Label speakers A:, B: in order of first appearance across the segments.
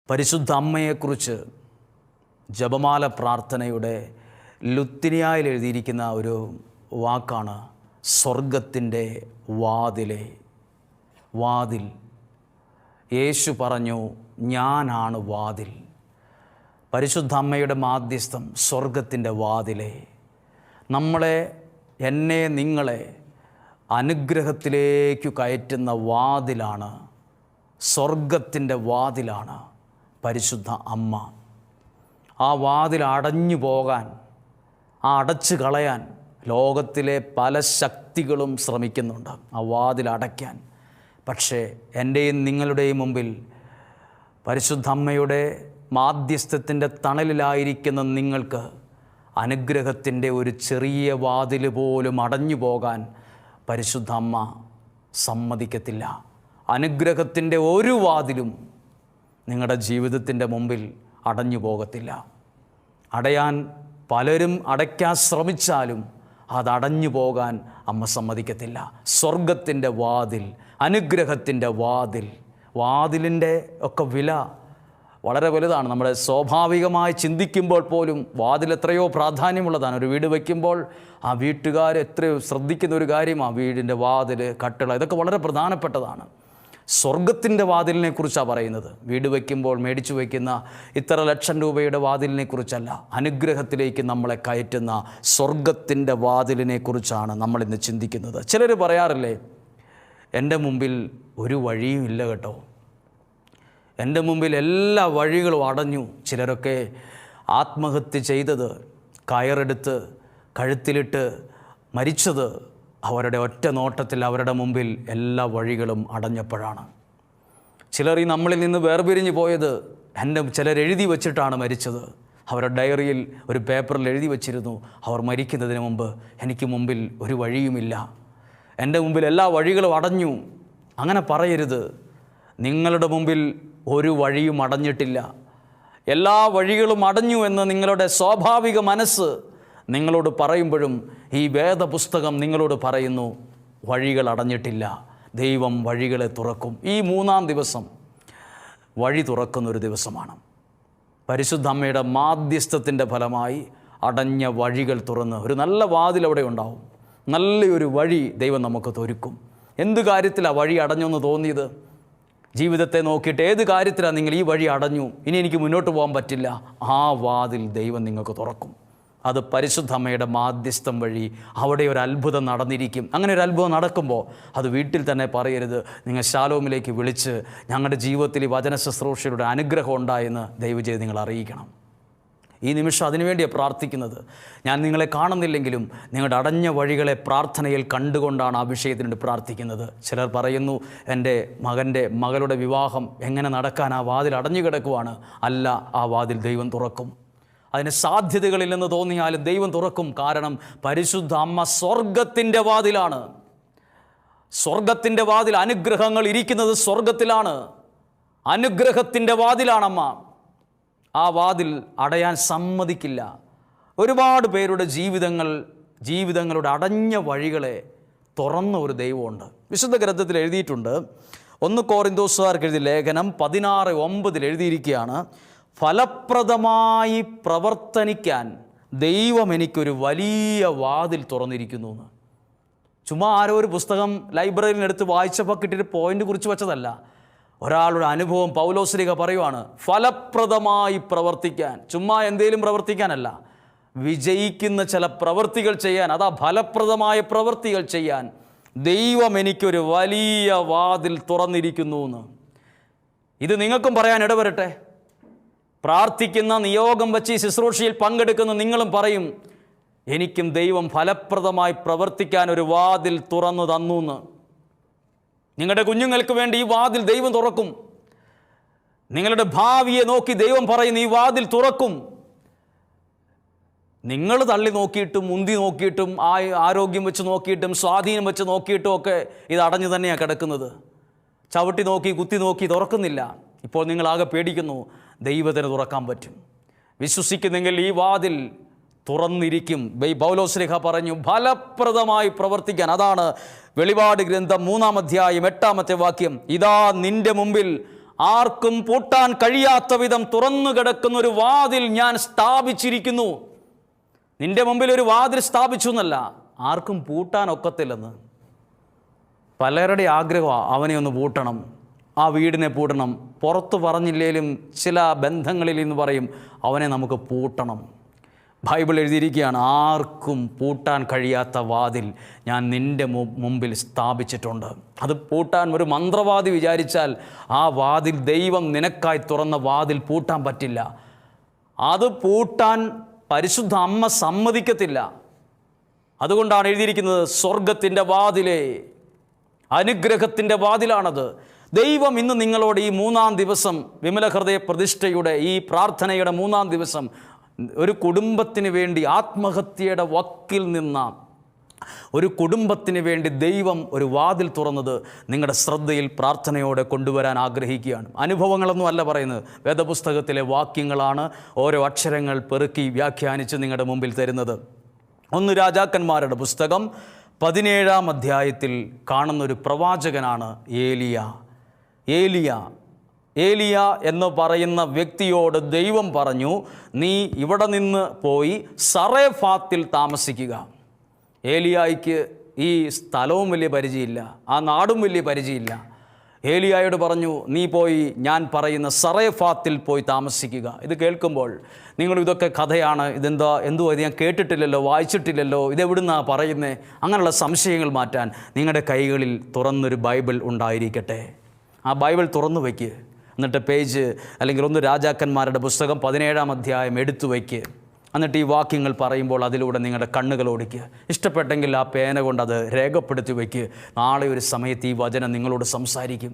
A: പരിശുദ്ധ അമ്മയെക്കുറിച്ച് ജപമാല പ്രാർത്ഥനയുടെ ലുത്തിനിയായിൽ എഴുതിയിരിക്കുന്ന ഒരു വാക്കാണ് സ്വർഗത്തിൻ്റെ വാതിലെ. വാതിൽ. യേശു പറഞ്ഞു, ഞാനാണ് വാതിൽ. പരിശുദ്ധ അമ്മയുടെ മാധ്യസ്ഥം സ്വർഗത്തിൻ്റെ വാതിലെ. നമ്മളെ, എന്നെ, നിങ്ങളെ അനുഗ്രഹത്തിലേക്ക് കയറ്റുന്ന വാതിലാണ്. സ്വർഗത്തിൻ്റെ വാതിലാണ് പരിശുദ്ധ അമ്മ. ആ വാതിൽ അടഞ്ഞു പോകാൻ, അടച്ചു കളയാൻ ലോകത്തിലെ പല ശക്തികളും ശ്രമിക്കുന്നുണ്ട്, ആ വാതിൽ അടയ്ക്കാൻ. പക്ഷേ എൻ്റെയും നിങ്ങളുടെയും മുമ്പിൽ പരിശുദ്ധ അമ്മയുടെ മാധ്യസ്ഥത്തിൻ്റെ തണലിലായിരിക്കുന്ന നിങ്ങൾക്ക് അനുഗ്രഹത്തിൻ്റെ ഒരു ചെറിയ വാതിൽ പോലും അടഞ്ഞു പോകാൻ പരിശുദ്ധ അമ്മ സമ്മതിക്കത്തില്ല. അനുഗ്രഹത്തിൻ്റെ ഒരു വാതിലും നിങ്ങളുടെ ജീവിതത്തിൻ്റെ മുമ്പിൽ അടഞ്ഞു പോകത്തില്ല. അടയാൻ പലരും അടയ്ക്കാൻ ശ്രമിച്ചാലും അതടഞ്ഞു പോകാൻ അമ്മ സമ്മതിക്കത്തില്ല. സ്വർഗത്തിൻ്റെ വാതിൽ, അനുഗ്രഹത്തിൻ്റെ വാതിൽ. വാതിലിൻ്റെ ഒക്കെ വില വളരെ വലുതാണ്. നമ്മുടെ സ്വാഭാവികമായി ചിന്തിക്കുമ്പോൾ പോലും വാതിൽ എത്രയോ പ്രാധാന്യമുള്ളതാണ്. ഒരു വീട് വയ്ക്കുമ്പോൾ ആ വീട്ടുകാർ എത്രയോ ശ്രദ്ധിക്കുന്ന ഒരു കാര്യം ആ വീടിൻ്റെ വാതിൽ, കട്ടിള, ഇതൊക്കെ വളരെ പ്രധാനപ്പെട്ടതാണ്. സ്വർഗത്തിൻ്റെ വാതിലിനെ കുറിച്ചാണ് പറയുന്നത്. വീട് വയ്ക്കുമ്പോൾ മേടിച്ചു വയ്ക്കുന്ന ഇത്ര ലക്ഷം രൂപയുടെ വാതിലിനെ കുറിച്ചല്ല, അനുഗ്രഹത്തിലേക്ക് നമ്മളെ കയറ്റുന്ന സ്വർഗത്തിൻ്റെ വാതിലിനെ കുറിച്ചാണ് നമ്മളിന്ന് ചിന്തിക്കുന്നത്. ചിലർ പറയാറില്ലേ, എൻ്റെ മുമ്പിൽ ഒരു വഴിയും ഇല്ല കേട്ടോ, എൻ്റെ മുമ്പിൽ എല്ലാ വഴികളും അടഞ്ഞു. ചിലരൊക്കെ ആത്മഹത്യ ചെയ്തത്, കയറെടുത്ത് കഴുത്തിലിട്ട് മരിച്ചത് അവരുടെ ഒറ്റ നോട്ടത്തിൽ അവരുടെ മുമ്പിൽ എല്ലാ വഴികളും അടഞ്ഞപ്പോഴാണ്. ചിലർ ഈ നമ്മളിൽ നിന്ന് വേർപിരിഞ്ഞു പോയത് ചിലർ എഴുതി വച്ചിട്ടാണ് മരിച്ചത്. അവരുടെ ഡയറിയിൽ ഒരു പേപ്പറിൽ എഴുതി വച്ചിരുന്നു, അവർ മരിക്കുന്നതിന് മുമ്പ് എനിക്ക് മുമ്പിൽ ഒരു വഴിയുമില്ല, എൻ്റെ മുമ്പിൽ എല്ലാ വഴികളും അടഞ്ഞു. അങ്ങനെ പറയരുത്. നിങ്ങളുടെ മുമ്പിൽ ഒരു വഴിയും അടഞ്ഞിട്ടില്ല. എല്ലാ വഴികളും അടഞ്ഞു എന്ന് നിങ്ങളുടെ സ്വാഭാവിക മനസ്സ് നിങ്ങളോട് പറയുമ്പോഴും ഈ വേദപുസ്തകം നിങ്ങളോട് പറയുന്നു, വഴികൾ അടഞ്ഞിട്ടില്ല, ദൈവം വഴികളെ തുറക്കും. ഈ 3-ാം ദിവസം വഴി തുറക്കുന്നൊരു ദിവസമാണ്. പരിശുദ്ധ അമ്മയുടെ മാധ്യസ്ഥത്തിൻ്റെ ഫലമായി അടഞ്ഞ വഴികൾ തുറന്ന് ഒരു നല്ല വാതിൽ അവിടെ ഉണ്ടാവും. നല്ലൊരു വഴി ദൈവം നമുക്ക് ഒരുക്കും. എന്ത് കാര്യത്തിലാണ് വഴി അടഞ്ഞെന്ന് തോന്നിയത്? ജീവിതത്തെ നോക്കിയിട്ട് ഏത് കാര്യത്തിലാണ് നിങ്ങൾ ഈ വഴി അടഞ്ഞു, ഇനി എനിക്ക് മുന്നോട്ട് പോകാൻ പറ്റില്ല, ആ വാതിൽ ദൈവം നിങ്ങൾക്ക് തുറക്കും. അത് പരിശുദ്ധ അമ്മയുടെ മാധ്യസ്ഥം വഴി അവിടെ ഒരു അത്ഭുതം നടന്നിരിക്കും. അങ്ങനെ ഒരു അത്ഭുതം നടക്കുമ്പോൾ അത് വീട്ടിൽ തന്നെ പറയരുത്. നിങ്ങൾ ശാലോമിലേക്ക് വിളിച്ച് ഞങ്ങളുടെ ജീവിതത്തിൽ ഈ വചന ശുശ്രൂഷയുടെ അനുഗ്രഹം ഉണ്ടായെന്ന് ദയവ് ചെയ്ത് നിങ്ങൾ അറിയിക്കണം. ഈ നിമിഷം അതിനുവേണ്ടിയാണ് പ്രാർത്ഥിക്കുന്നത്. ഞാൻ നിങ്ങളെ കാണുന്നില്ലെങ്കിലും നിങ്ങളുടെ അടഞ്ഞ വഴികളെ പ്രാർത്ഥനയിൽ കണ്ടുകൊണ്ടാണ് ആ വിഷയത്തിനുവേണ്ടി പ്രാർത്ഥിക്കുന്നത്. ചിലർ പറയുന്നു, എൻ്റെ മകളുടെ വിവാഹം എങ്ങനെ നടക്കാൻ, ആ വാതിൽ അടഞ്ഞു കിടക്കുവാണ്. അല്ല, ആ വാതിൽ ദൈവം തുറക്കും. അതിന് സാധ്യതകളില്ലെന്ന് തോന്നിയാലും ദൈവം തുറക്കും. കാരണം പരിശുദ്ധ അമ്മ സ്വർഗത്തിൻ്റെ വാതിലാണ്. സ്വർഗത്തിൻ്റെ വാതിൽ, അനുഗ്രഹങ്ങൾ ഇരിക്കുന്നത് സ്വർഗത്തിലാണ്. അനുഗ്രഹത്തിൻ്റെ വാതിലാണമ്മ. ആ വാതിൽ അടയാൻ സമ്മതിക്കില്ല. ഒരുപാട് പേരുടെ ജീവിതങ്ങളുടെ അടഞ്ഞ വഴികളെ തുറന്ന ഒരു ദൈവമുണ്ട്. വിശുദ്ധ ഗ്രന്ഥത്തിൽ എഴുതിയിട്ടുണ്ട്. 1 കൊരിന്തോസുകാർക്ക് എഴുതിയ ലേഖനം 16:9 എഴുതിയിരിക്കുകയാണ്, ഫലപ്രദമായി പ്രവർത്തനിക്കാൻ ദൈവം എനിക്കൊരു വലിയ വാതിൽ തുറന്നിരിക്കുന്നു എന്ന്. ചുമ്മാ ആരോ ഒരു പുസ്തകം ലൈബ്രറിയിൽ എടുത്ത് വായിച്ചപ്പോൾ കിട്ടിയിട്ട് പോയിന്റ് കുറിച്ച് വെച്ചതല്ല. ഒരാളുടെ അനുഭവം പൗലോസ്ലീഹ പറയുവാണ്, ഫലപ്രദമായി പ്രവർത്തിക്കാൻ. ചുമ്മാ എന്തെങ്കിലും പ്രവർത്തിക്കാനല്ല, വിജയിക്കുന്ന ചില പ്രവൃത്തികൾ ചെയ്യാൻ. അതാ ഫലപ്രദമായ പ്രവൃത്തികൾ ചെയ്യാൻ ദൈവം എനിക്കൊരു വലിയ വാതിൽ തുറന്നിരിക്കുന്നു എന്ന്. ഇത് നിങ്ങൾക്കും പറയാൻ ഇടവരട്ടെ. പ്രാർത്ഥിക്കുന്ന, നിയോഗം വച്ച് ഈ ശുശ്രൂഷയിൽ പങ്കെടുക്കുന്ന നിങ്ങളും പറയും, എനിക്കും ദൈവം ഫലപ്രദമായി പ്രവർത്തിക്കാൻ ഒരു വാതിൽ തുറന്നു തന്നു എന്ന്. നിങ്ങളുടെ കുഞ്ഞുങ്ങൾക്ക് വേണ്ടി ഈ വാതിൽ ദൈവം തുറക്കും. നിങ്ങളുടെ ഭാവിയെ നോക്കി ദൈവം പറയുന്നു, ഈ വാതിൽ തുറക്കും. നിങ്ങൾ തള്ളി നോക്കിയിട്ടും മുന്തി നോക്കിയിട്ടും ആരോഗ്യം വെച്ച് നോക്കിയിട്ടും സ്വാധീനം വെച്ച് നോക്കിയിട്ടും ഒക്കെ ഇത് അടഞ്ഞു തന്നെയാണ് കിടക്കുന്നത്. ചവിട്ടി നോക്കി കുത്തി നോക്കി തുറക്കുന്നില്ല. ഇപ്പോൾ നിങ്ങളാകെ പേടിക്കുന്നു. ദൈവത്തിന് തുറക്കാൻ പറ്റും. വിശ്വസിക്കുന്നെങ്കിൽ ഈ വാതിൽ തുറന്നിരിക്കും. പൗലോസ്ലീഹ പറഞ്ഞു ഫലപ്രദമായി പ്രവർത്തിക്കാൻ. അതാണ് വെളിപാട് ഗ്രന്ഥം 3-ാം അധ്യായം 8-ാമത്തെ വാക്യം. ഇതാ നിന്റെ മുമ്പിൽ ആർക്കും പൂട്ടാൻ കഴിയാത്ത വിധം തുറന്നു കിടക്കുന്ന ഒരു വാതിൽ ഞാൻ സ്ഥാപിച്ചിരിക്കുന്നു. നിന്റെ മുമ്പിൽ ഒരു വാതിൽ സ്ഥാപിച്ചു എന്നല്ല, ആർക്കും പൂട്ടാൻ ഒക്കത്തില്ലെന്ന്. പലരുടെ ആഗ്രഹമാണ് അവനെ ഒന്ന് പൂട്ടണം, ആ വീടിനെ പൂട്ടണം. പുറത്ത് പറഞ്ഞില്ലേലും ചില ബന്ധങ്ങളിൽ എന്ന് പറയും അവനെ നമുക്ക് പൂട്ടണം. ബൈബിൾ എഴുതിയിരിക്കുകയാണ്, ആർക്കും പൂട്ടാൻ കഴിയാത്ത വാതിൽ ഞാൻ നിൻ്റെ മുമ്പിൽ സ്ഥാപിച്ചിട്ടുണ്ട്. അത് പൂട്ടാൻ ഒരു മന്ത്രവാദി വിചാരിച്ചാൽ ആ വാതിൽ, ദൈവം നിനക്കായി തുറന്ന വാതിൽ പൂട്ടാൻ പറ്റില്ല. അത് പൂട്ടാൻ പരിശുദ്ധ അമ്മ സമ്മതിക്കത്തില്ല. അതുകൊണ്ടാണ് എഴുതിയിരിക്കുന്നത് സ്വർഗത്തിൻ്റെ വാതിലേ, അനുഗ്രഹത്തിൻ്റെ വാതിലാണത്. ദൈവം ഇന്ന് നിങ്ങളോട് ഈ 3-ാം ദിവസം, വിമല ഹൃദയ പ്രതിഷ്ഠയുടെ ഈ പ്രാർത്ഥനയുടെ 3-ാം ദിവസം, ഒരു കുടുംബത്തിന് വേണ്ടി, ആത്മഹത്യയുടെ വക്കിൽ നിന്ന ഒരു കുടുംബത്തിന് വേണ്ടി ദൈവം ഒരു വാതിൽ തുറന്നത് നിങ്ങളുടെ ശ്രദ്ധയിൽ പ്രാർത്ഥനയോടെ കൊണ്ടുവരാൻ ആഗ്രഹിക്കുകയാണ്. അനുഭവങ്ങളൊന്നും അല്ല പറയുന്നത്, വേദപുസ്തകത്തിലെ വാക്യങ്ങളാണ് ഓരോ അക്ഷരങ്ങൾ പെറുക്കി വ്യാഖ്യാനിച്ച് നിങ്ങളുടെ മുമ്പിൽ തരുന്നത്. 1 രാജാക്കന്മാരുടെ പുസ്തകം 17-ാം അധ്യായത്തിൽ കാണുന്നൊരു പ്രവാചകനാണ് ഏലിയ എന്ന് പറയുന്ന വ്യക്തിയോട് ദൈവം പറഞ്ഞു, നീ ഇവിടെ നിന്ന് പോയി സറേഫാത്തിൽ താമസിക്കുക. ഏലിയായ്ക്ക് ഈ സ്ഥലവും വലിയ പരിചയമില്ല, ആ നാടും വലിയ പരിചയമില്ല. ഏലിയായോട് പറഞ്ഞു, നീ പോയി ഞാൻ പറയുന്ന സറേഫാത്തിൽ പോയി താമസിക്കുക. ഇത് കേൾക്കുമ്പോൾ നിങ്ങൾ ഇതൊക്കെ കഥയാണ്, എന്തോ ഇത് ഞാൻ കേട്ടിട്ടില്ലല്ലോ, വായിച്ചിട്ടില്ലല്ലോ, ഇതെവിടുന്നാണ് പറയുന്നത്, അങ്ങനെയുള്ള സംശയങ്ങൾ മാറ്റാൻ നിങ്ങളുടെ കൈകളിൽ തുറന്നൊരു ബൈബിൾ ഉണ്ടായിരിക്കട്ടെ. ആ ബൈബിൾ തുറന്നു വയ്ക്ക്. എന്നിട്ട് പേജ് അല്ലെങ്കിൽ 1 രാജാക്കന്മാരുടെ പുസ്തകം 17-ാം അധ്യായം എടുത്തു വയ്ക്ക്. എന്നിട്ട് ഈ വാക്യങ്ങൾ പറയുമ്പോൾ അതിലൂടെ നിങ്ങളുടെ കണ്ണുകൾ ഓടിക്കുക. ഇഷ്ടപ്പെട്ടെങ്കിൽ ആ പേന കൊണ്ട് അത് രേഖപ്പെടുത്തി വയ്ക്ക്. നാളെ ഒരു സമയത്ത് ഈ വചനം നിങ്ങളോട് സംസാരിക്കും.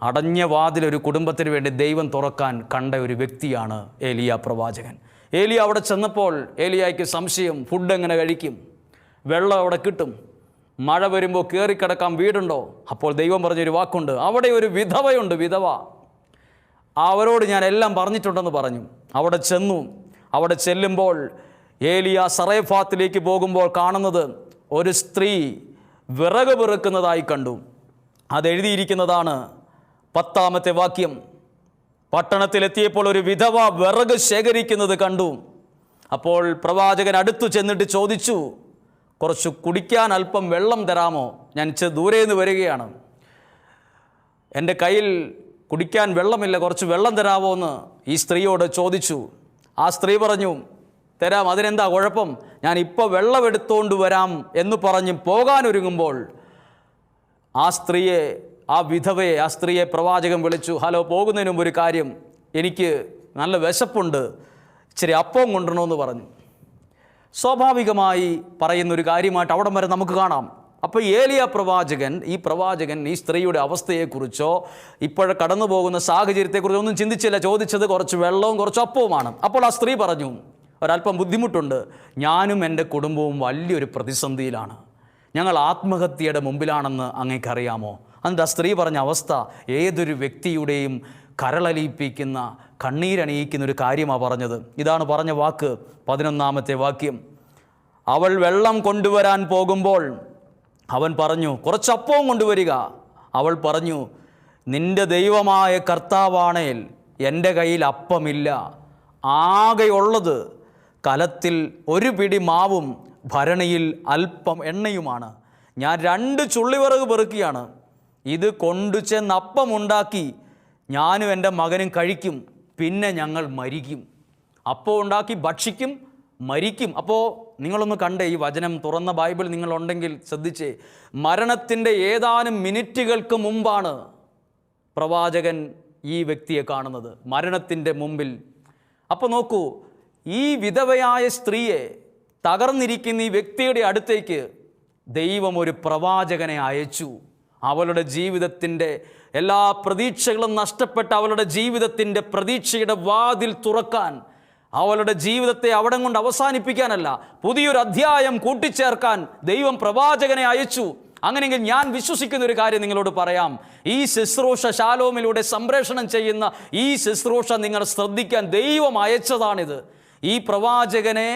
A: അടഞ്ഞ വാതിലൊരു കുടുംബത്തിന് വേണ്ടി ദൈവം തുറക്കാൻ കണ്ട ഒരു വ്യക്തിയാണ് ഏലിയ പ്രവാചകൻ. ഏലിയ അവിടെ ചെന്നപ്പോൾ ഏലിയായ്ക്ക് സംശയം, ഫുഡ് എങ്ങനെ കഴിക്കും, വെള്ളം അവിടെ കിട്ടും, മഴ വരുമ്പോൾ കയറിക്കിടക്കാൻ വീടുണ്ടോ? അപ്പോൾ ദൈവം പറഞ്ഞൊരു വാക്കുണ്ട്, അവിടെ ഒരു വിധവയുണ്ട്, വിധവ. അവരോട് ഞാൻ എല്ലാം പറഞ്ഞിട്ടുണ്ടെന്ന് പറഞ്ഞു. അവിടെ ചെല്ലുമ്പോൾ ഏലിയ സറേഫാത്തിലേക്ക് പോകുമ്പോൾ കാണുന്നത് ഒരു സ്ത്രീ വിറക് പെറുക്കുന്നതായി കണ്ടു. അതെഴുതിയിരിക്കുന്നതാണ് 10-ാമത്തെ വാക്യം. പട്ടണത്തിലെത്തിയപ്പോൾ ഒരു വിധവ വിറക് ശേഖരിക്കുന്നത് കണ്ടു. അപ്പോൾ പ്രവാചകൻ അടുത്തു ചെന്നിട്ട് ചോദിച്ചു, കുറച്ച് കുടിക്കാൻ അല്പം വെള്ളം തരാമോ? ഞാൻ ദൂരെ നിന്ന് വരികയാണ്, എൻ്റെ കയ്യിൽ കുടിക്കാൻ വെള്ളമില്ല, കുറച്ച് വെള്ളം തരാമോ എന്ന് ഈ സ്ത്രീയോട് ചോദിച്ചു. ആ സ്ത്രീ പറഞ്ഞു, തരാം, അതിനെന്താ കുഴപ്പം, ഞാൻ ഇപ്പോൾ വെള്ളം എടുത്തുകൊണ്ട് വരാം എന്ന് പറഞ്ഞ് പോകാനൊരുങ്ങുമ്പോൾ ആ സ്ത്രീയെ പ്രവാചകൻ വിളിച്ചു. ഹലോ, പോകുന്നതിന് മുമ്പ് ഒരു കാര്യം, എനിക്ക് നല്ല വിശപ്പുണ്ട്, ഇച്ചിരി അപ്പം കൊണ്ടുവരണമെന്ന് പറഞ്ഞു. സ്വാഭാവികമായി പറയുന്നൊരു കാര്യമായിട്ട് അവിടം വരെ നമുക്ക് കാണാം. അപ്പോൾ ഏലിയ പ്രവാചകൻ ഈ സ്ത്രീയുടെ അവസ്ഥയെക്കുറിച്ചോ ഇപ്പോൾ കടന്നു പോകുന്ന സാഹചര്യത്തെക്കുറിച്ചോ ഒന്നും ചിന്തിച്ചില്ല. ചോദിച്ചത് കുറച്ച് വെള്ളവും കുറച്ച് അപ്പവുമാണ്. അപ്പോൾ ആ സ്ത്രീ പറഞ്ഞു, ഒരല്പം ബുദ്ധിമുട്ടുണ്ട്, ഞാനും എൻ്റെ കുടുംബവും വലിയൊരു പ്രതിസന്ധിയിലാണ്, ഞങ്ങൾ ആത്മഹത്യയുടെ മുമ്പിലാണെന്ന് അങ്ങേക്കറിയാമോ? എന്നിട്ട് ആ സ്ത്രീ പറഞ്ഞ അവസ്ഥ ഏതൊരു വ്യക്തിയുടെയും കരളലിയിപ്പിക്കുന്ന, കണ്ണീരണിയിക്കുന്ന ഒരു കാര്യമാണ് പറഞ്ഞത്. ഇതാണ് പറഞ്ഞ വാക്ക്, 11-ാമത്തെ വാക്യം. അവൾ വെള്ളം കൊണ്ടുവരാൻ പോകുമ്പോൾ അവൻ പറഞ്ഞു, കുറച്ചപ്പവും കൊണ്ടുവരിക. അവൾ പറഞ്ഞു, നിന്റെ ദൈവമായ കർത്താവാണേൽ എൻ്റെ കയ്യിൽ അപ്പമില്ല, ആകെയുള്ളത് കലത്തിൽ ഒരു പിടി മാവും ഭരണിയിൽ അല്പം എണ്ണയുമാണ്. ഞാൻ 2 ചുള്ളിവിറക് പെറുക്കിയാണ്. ഇത് കൊണ്ടു ചെന്ന് അപ്പമുണ്ടാക്കി ഞാനും എൻ്റെ മകനും കഴിക്കും, പിന്നെ ഞങ്ങൾ മരിക്കും. അപ്പം ഉണ്ടാക്കി ഭക്ഷിക്കും, മരിക്കും. അപ്പോൾ നിങ്ങളൊന്ന് കണ്ടേ, ഈ വചനം തുറന്ന ബൈബിൾ നിങ്ങളുണ്ടെങ്കിൽ ശ്രദ്ധിച്ചേ. മരണത്തിൻ്റെ ഏതാനും മിനിറ്റുകൾക്ക് മുമ്പാണ് പ്രവാചകൻ ഈ വ്യക്തിയെ കാണുന്നത്, മരണത്തിൻ്റെ മുമ്പിൽ. അപ്പോൾ നോക്കൂ, ഈ വിധവയായ സ്ത്രീയെ, തകർന്നിരിക്കുന്ന ഈ വ്യക്തിയുടെ അടുത്തേക്ക് ദൈവം ഒരു പ്രവാചകനെ അയച്ചു. അവളുടെ ജീവിതത്തിൻ്റെ എല്ലാ പ്രതീക്ഷകളും നഷ്ടപ്പെട്ട അവളുടെ ജീവിതത്തിൻ്റെ പ്രതീക്ഷയുടെ വാതിൽ തുറക്കാൻ, അവളുടെ ജീവിതത്തെ അവിടം കൊണ്ട് അവസാനിപ്പിക്കാനല്ല, പുതിയൊരു അധ്യായം കൂട്ടിച്ചേർക്കാൻ ദൈവം പ്രവാചകനെ അയച്ചു. അങ്ങനെയെങ്കിൽ ഞാൻ വിശ്വസിക്കുന്ന ഒരു കാര്യം നിങ്ങളോട് പറയാം. ഈ ശുശ്രൂഷ ശാലോമിലൂടെ സംപ്രേഷണം ചെയ്യുന്ന ഈ ശുശ്രൂഷ നിങ്ങൾ ശ്രദ്ധിക്കാൻ ദൈവം അയച്ചതാണിത്. ഈ പ്രവാചകനെ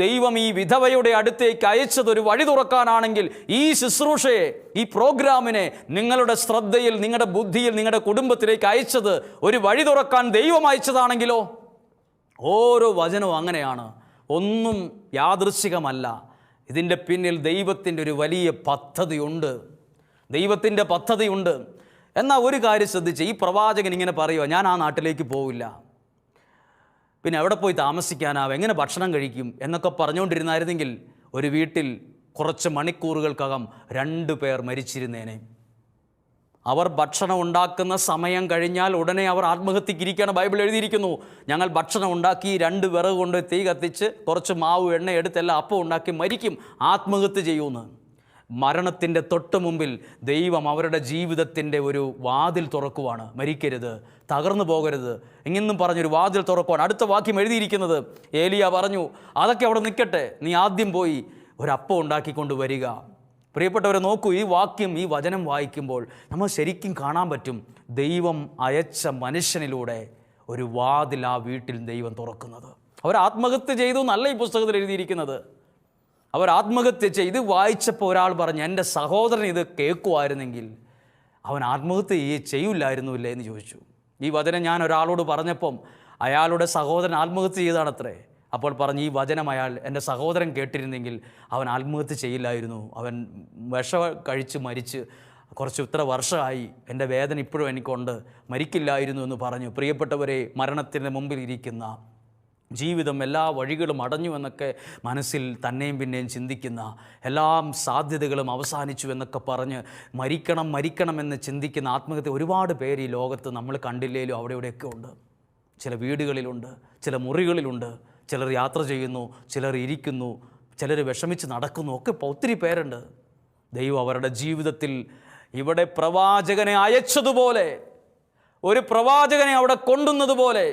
A: ദൈവം ഈ വിധവയുടെ അടുത്തേക്ക് അയച്ചത് ഒരു വഴി തുറക്കാനാണെങ്കിൽ, ഈ ശുശ്രൂഷയെ, ഈ പ്രോഗ്രാമിനെ നിങ്ങളുടെ ശ്രദ്ധയിൽ, നിങ്ങളുടെ ബുദ്ധിയിൽ, നിങ്ങളുടെ കുടുംബത്തിലേക്ക് അയച്ചത് ഒരു വഴി തുറക്കാൻ ദൈവം അയച്ചതാണെങ്കിലോ? ഓരോ വചനവും അങ്ങനെയാണ്. ഒന്നും യാദൃശ്ചികമല്ല. ഇതിൻ്റെ പിന്നിൽ ദൈവത്തിൻ്റെ ഒരു വലിയ പദ്ധതിയുണ്ട്. ദൈവത്തിൻ്റെ പദ്ധതിയുണ്ട്. എന്നാൽ ഒരു കാര്യം ശ്രദ്ധിച്ച്, ഈ പ്രവാചകൻ ഇങ്ങനെ പറയുക, ഞാൻ ആ നാട്ടിലേക്ക് പോവില്ല, പിന്നെ എവിടെ പോയി താമസിക്കാനാവും, എങ്ങനെ ഭക്ഷണം കഴിക്കും എന്നൊക്കെ പറഞ്ഞുകൊണ്ടിരുന്നായിരുന്നെങ്കിൽ ഒരു വീട്ടിൽ കുറച്ച് മണിക്കൂറുകൾക്കകം 2 പേർ മരിച്ചിരുന്നേനെ. അവർ ഭക്ഷണം ഉണ്ടാക്കുന്ന സമയം കഴിഞ്ഞാൽ ഉടനെ അവർ ആത്മഹത്യക്കിരിക്കുകയാണ്. ബൈബിൾ എഴുതിയിരിക്കുന്നു, ഞങ്ങൾ ഭക്ഷണം ഉണ്ടാക്കി 2 വിറക് കൊണ്ട് തീ കത്തിച്ച് കുറച്ച് മാവ് എണ്ണ എടുത്തെല്ലാം അപ്പം ഉണ്ടാക്കി മരിക്കും, ആത്മഹത്യ ചെയ്യുമെന്ന്. മരണത്തിൻ്റെ തൊട്ട് മുമ്പിൽ ദൈവം അവരുടെ ജീവിതത്തിൻ്റെ ഒരു വാതിൽ തുറക്കുവാണ്. മരിക്കരുത്, തകർന്നു പോകരുത് ഇങ്ങനെന്നും പറഞ്ഞൊരു വാതിൽ തുറക്കുവാണ്. അടുത്ത വാക്യം എഴുതിയിരിക്കുന്നത്, ഏലിയ പറഞ്ഞു, അതൊക്കെ അവിടെ നിൽക്കട്ടെ, നീ ആദ്യം പോയി ഒരപ്പം ഉണ്ടാക്കിക്കൊണ്ട് വരിക. പ്രിയപ്പെട്ടവരെ നോക്കൂ, ഈ വാക്യം, ഈ വചനം വായിക്കുമ്പോൾ നമ്മൾ ശരിക്കും കാണാൻ പറ്റും ദൈവം അയച്ച മനുഷ്യനിലൂടെ ഒരു വാതിൽ ആ വീട്ടിൽ ദൈവം തുറക്കുന്നത്. അവർ ആത്മഹത്യ ചെയ്തു എന്നല്ല ഈ പുസ്തകത്തിൽ എഴുതിയിരിക്കുന്നത്. അവർ ആത്മഹത്യ ചെയ്ത് വായിച്ചപ്പോൾ ഒരാൾ പറഞ്ഞു, എൻ്റെ സഹോദരൻ ഇത് കേൾക്കുമായിരുന്നെങ്കിൽ അവൻ ആത്മഹത്യ ചെയ്യില്ലായിരുന്നില്ലേ എന്ന് ചോദിച്ചു. ഈ വചനം ഞാൻ ഒരാളോട് പറഞ്ഞപ്പം അയാളുടെ സഹോദരൻ ആത്മഹത്യ ചെയ്താണത്രേ. അപ്പോൾ പറഞ്ഞു, ഈ വചനം എൻ്റെ സഹോദരൻ കേട്ടിരുന്നെങ്കിൽ അവൻ ആത്മഹത്യ ചെയ്യില്ലായിരുന്നു, അവൻ വിഷം കഴിച്ച് മരിച്ച് ഇത്ര വർഷമായി, എൻ്റെ വേദന ഇപ്പോഴും എനിക്കുണ്ട്, മരിക്കില്ലായിരുന്നു എന്ന് പറഞ്ഞു. പ്രിയപ്പെട്ടവരെ, മരണത്തിൻ്റെ മുമ്പിൽ ഇരിക്കുന്ന, ജീവിതം എല്ലാ വഴികളും അടഞ്ഞു എന്നൊക്കെ മനസ്സിൽ തന്നെയും പിന്നെയും ചിന്തിക്കുന്ന, എല്ലാ സാധ്യതകളും അവസാനിച്ചു എന്നൊക്കെ പറഞ്ഞ് മരിക്കണമെന്ന് ചിന്തിക്കുന്ന ആത്മഹത്യ ഒരുപാട് പേര് ഈ ലോകത്ത് നമ്മൾ കണ്ടില്ലേലും അവിടെ ഇവിടെയൊക്കെ ഉണ്ട്. ചില വീടുകളിലുണ്ട്, ചില മുറികളിലുണ്ട്, ചിലർ യാത്ര ചെയ്യുന്നു, ചിലർ ഇരിക്കുന്നു, ചിലർ വിഷമിച്ച് നടക്കുന്നു, ഒക്കെ ഒത്തിരി പേരുണ്ട്. ദൈവം അവരുടെ ജീവിതത്തിൽ ഇവിടെ പ്രവാചകനെ അയച്ചതുപോലെ, ഒരു പ്രവാചകനെ അവിടെ കൊണ്ടുവന്നതുപോലെ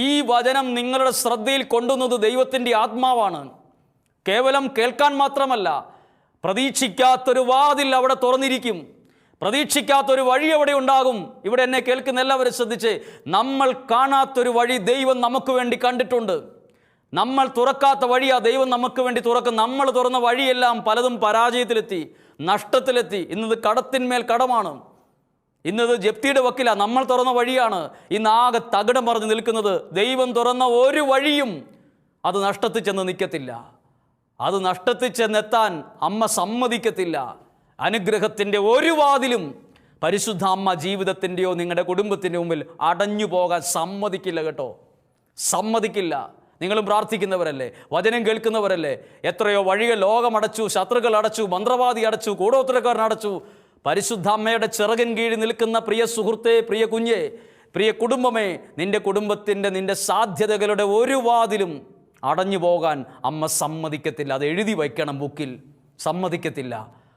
A: ഈ വചനം നിങ്ങളുടെ ശ്രദ്ധയിൽ കൊണ്ടുവന്നത് ദൈവത്തിൻ്റെ ആത്മാവാണ്. കേവലം കേൾക്കാൻ മാത്രമല്ല, പ്രതീക്ഷിക്കാത്തൊരു വാതിൽ അവിടെ തുറന്നിരിക്കും, പ്രതീക്ഷിക്കാത്തൊരു വഴി അവിടെ ഉണ്ടാകും. ഇവിടെ എന്നെ കേൾക്കുന്ന എല്ലാവരും ശ്രദ്ധിച്ച്, നമ്മൾ കാണാത്തൊരു വഴി ദൈവം നമുക്ക് വേണ്ടി കണ്ടിട്ടുണ്ട്. നമ്മൾ തുറക്കാത്ത വഴിയാ ദൈവം നമുക്ക് വേണ്ടി തുറക്കും. നമ്മൾ തുറന്ന വഴിയെല്ലാം പലതും പരാജയത്തിലെത്തി, നഷ്ടത്തിലെത്തി. ഇന്നത് കടത്തിന്മേൽ കടമാണ്, ഇന്നത് ജപ്തിയുടെ വക്കില. നമ്മൾ തുറന്ന വഴിയാണ് ഇന്നാകെ തകിടം പറഞ്ഞ് നിൽക്കുന്നത്. ദൈവം തുറന്ന ഒരു വഴിയും അത് നഷ്ടത്തിൽ ചെന്ന് നിൽക്കത്തില്ല, അത് നഷ്ടത്തിൽ ചെന്നെത്താൻ അമ്മ സമ്മതിക്കത്തില്ല. അനുഗ്രഹത്തിൻ്റെ ഒരു വാതിലും പരിശുദ്ധ അമ്മ ജീവിതത്തിൻ്റെയോ നിങ്ങളുടെ കുടുംബത്തിൻ്റെ മുമ്പിൽ അടഞ്ഞു പോകാൻ സമ്മതിക്കില്ല കേട്ടോ, സമ്മതിക്കില്ല. നിങ്ങളും പ്രാർത്ഥിക്കുന്നവരല്ലേ, വചനം കേൾക്കുന്നവരല്ലേ. എത്രയോ വഴികൾ ലോകമടച്ചു, ശത്രുക്കൾ അടച്ചു, മന്ത്രവാദി അടച്ചു, കൂടോത്തരക്കാരൻ അടച്ചു. പരിശുദ്ധ അമ്മയുടെ ചിറകിൻ കീഴിൽ നിൽക്കുന്ന പ്രിയ സുഹൃത്തെ, പ്രിയ കുഞ്ഞെ, പ്രിയ കുടുംബമേ, നിൻ്റെ കുടുംബത്തിൻ്റെ, നിൻ്റെ സാധ്യതകളുടെ ഒരു വാതിലും അടഞ്ഞു പോകാൻ അമ്മ സമ്മതിക്കത്തില്ല. അത് എഴുതി വയ്ക്കണം ബുക്കിൽ, സമ്മതിക്കത്തില്ല.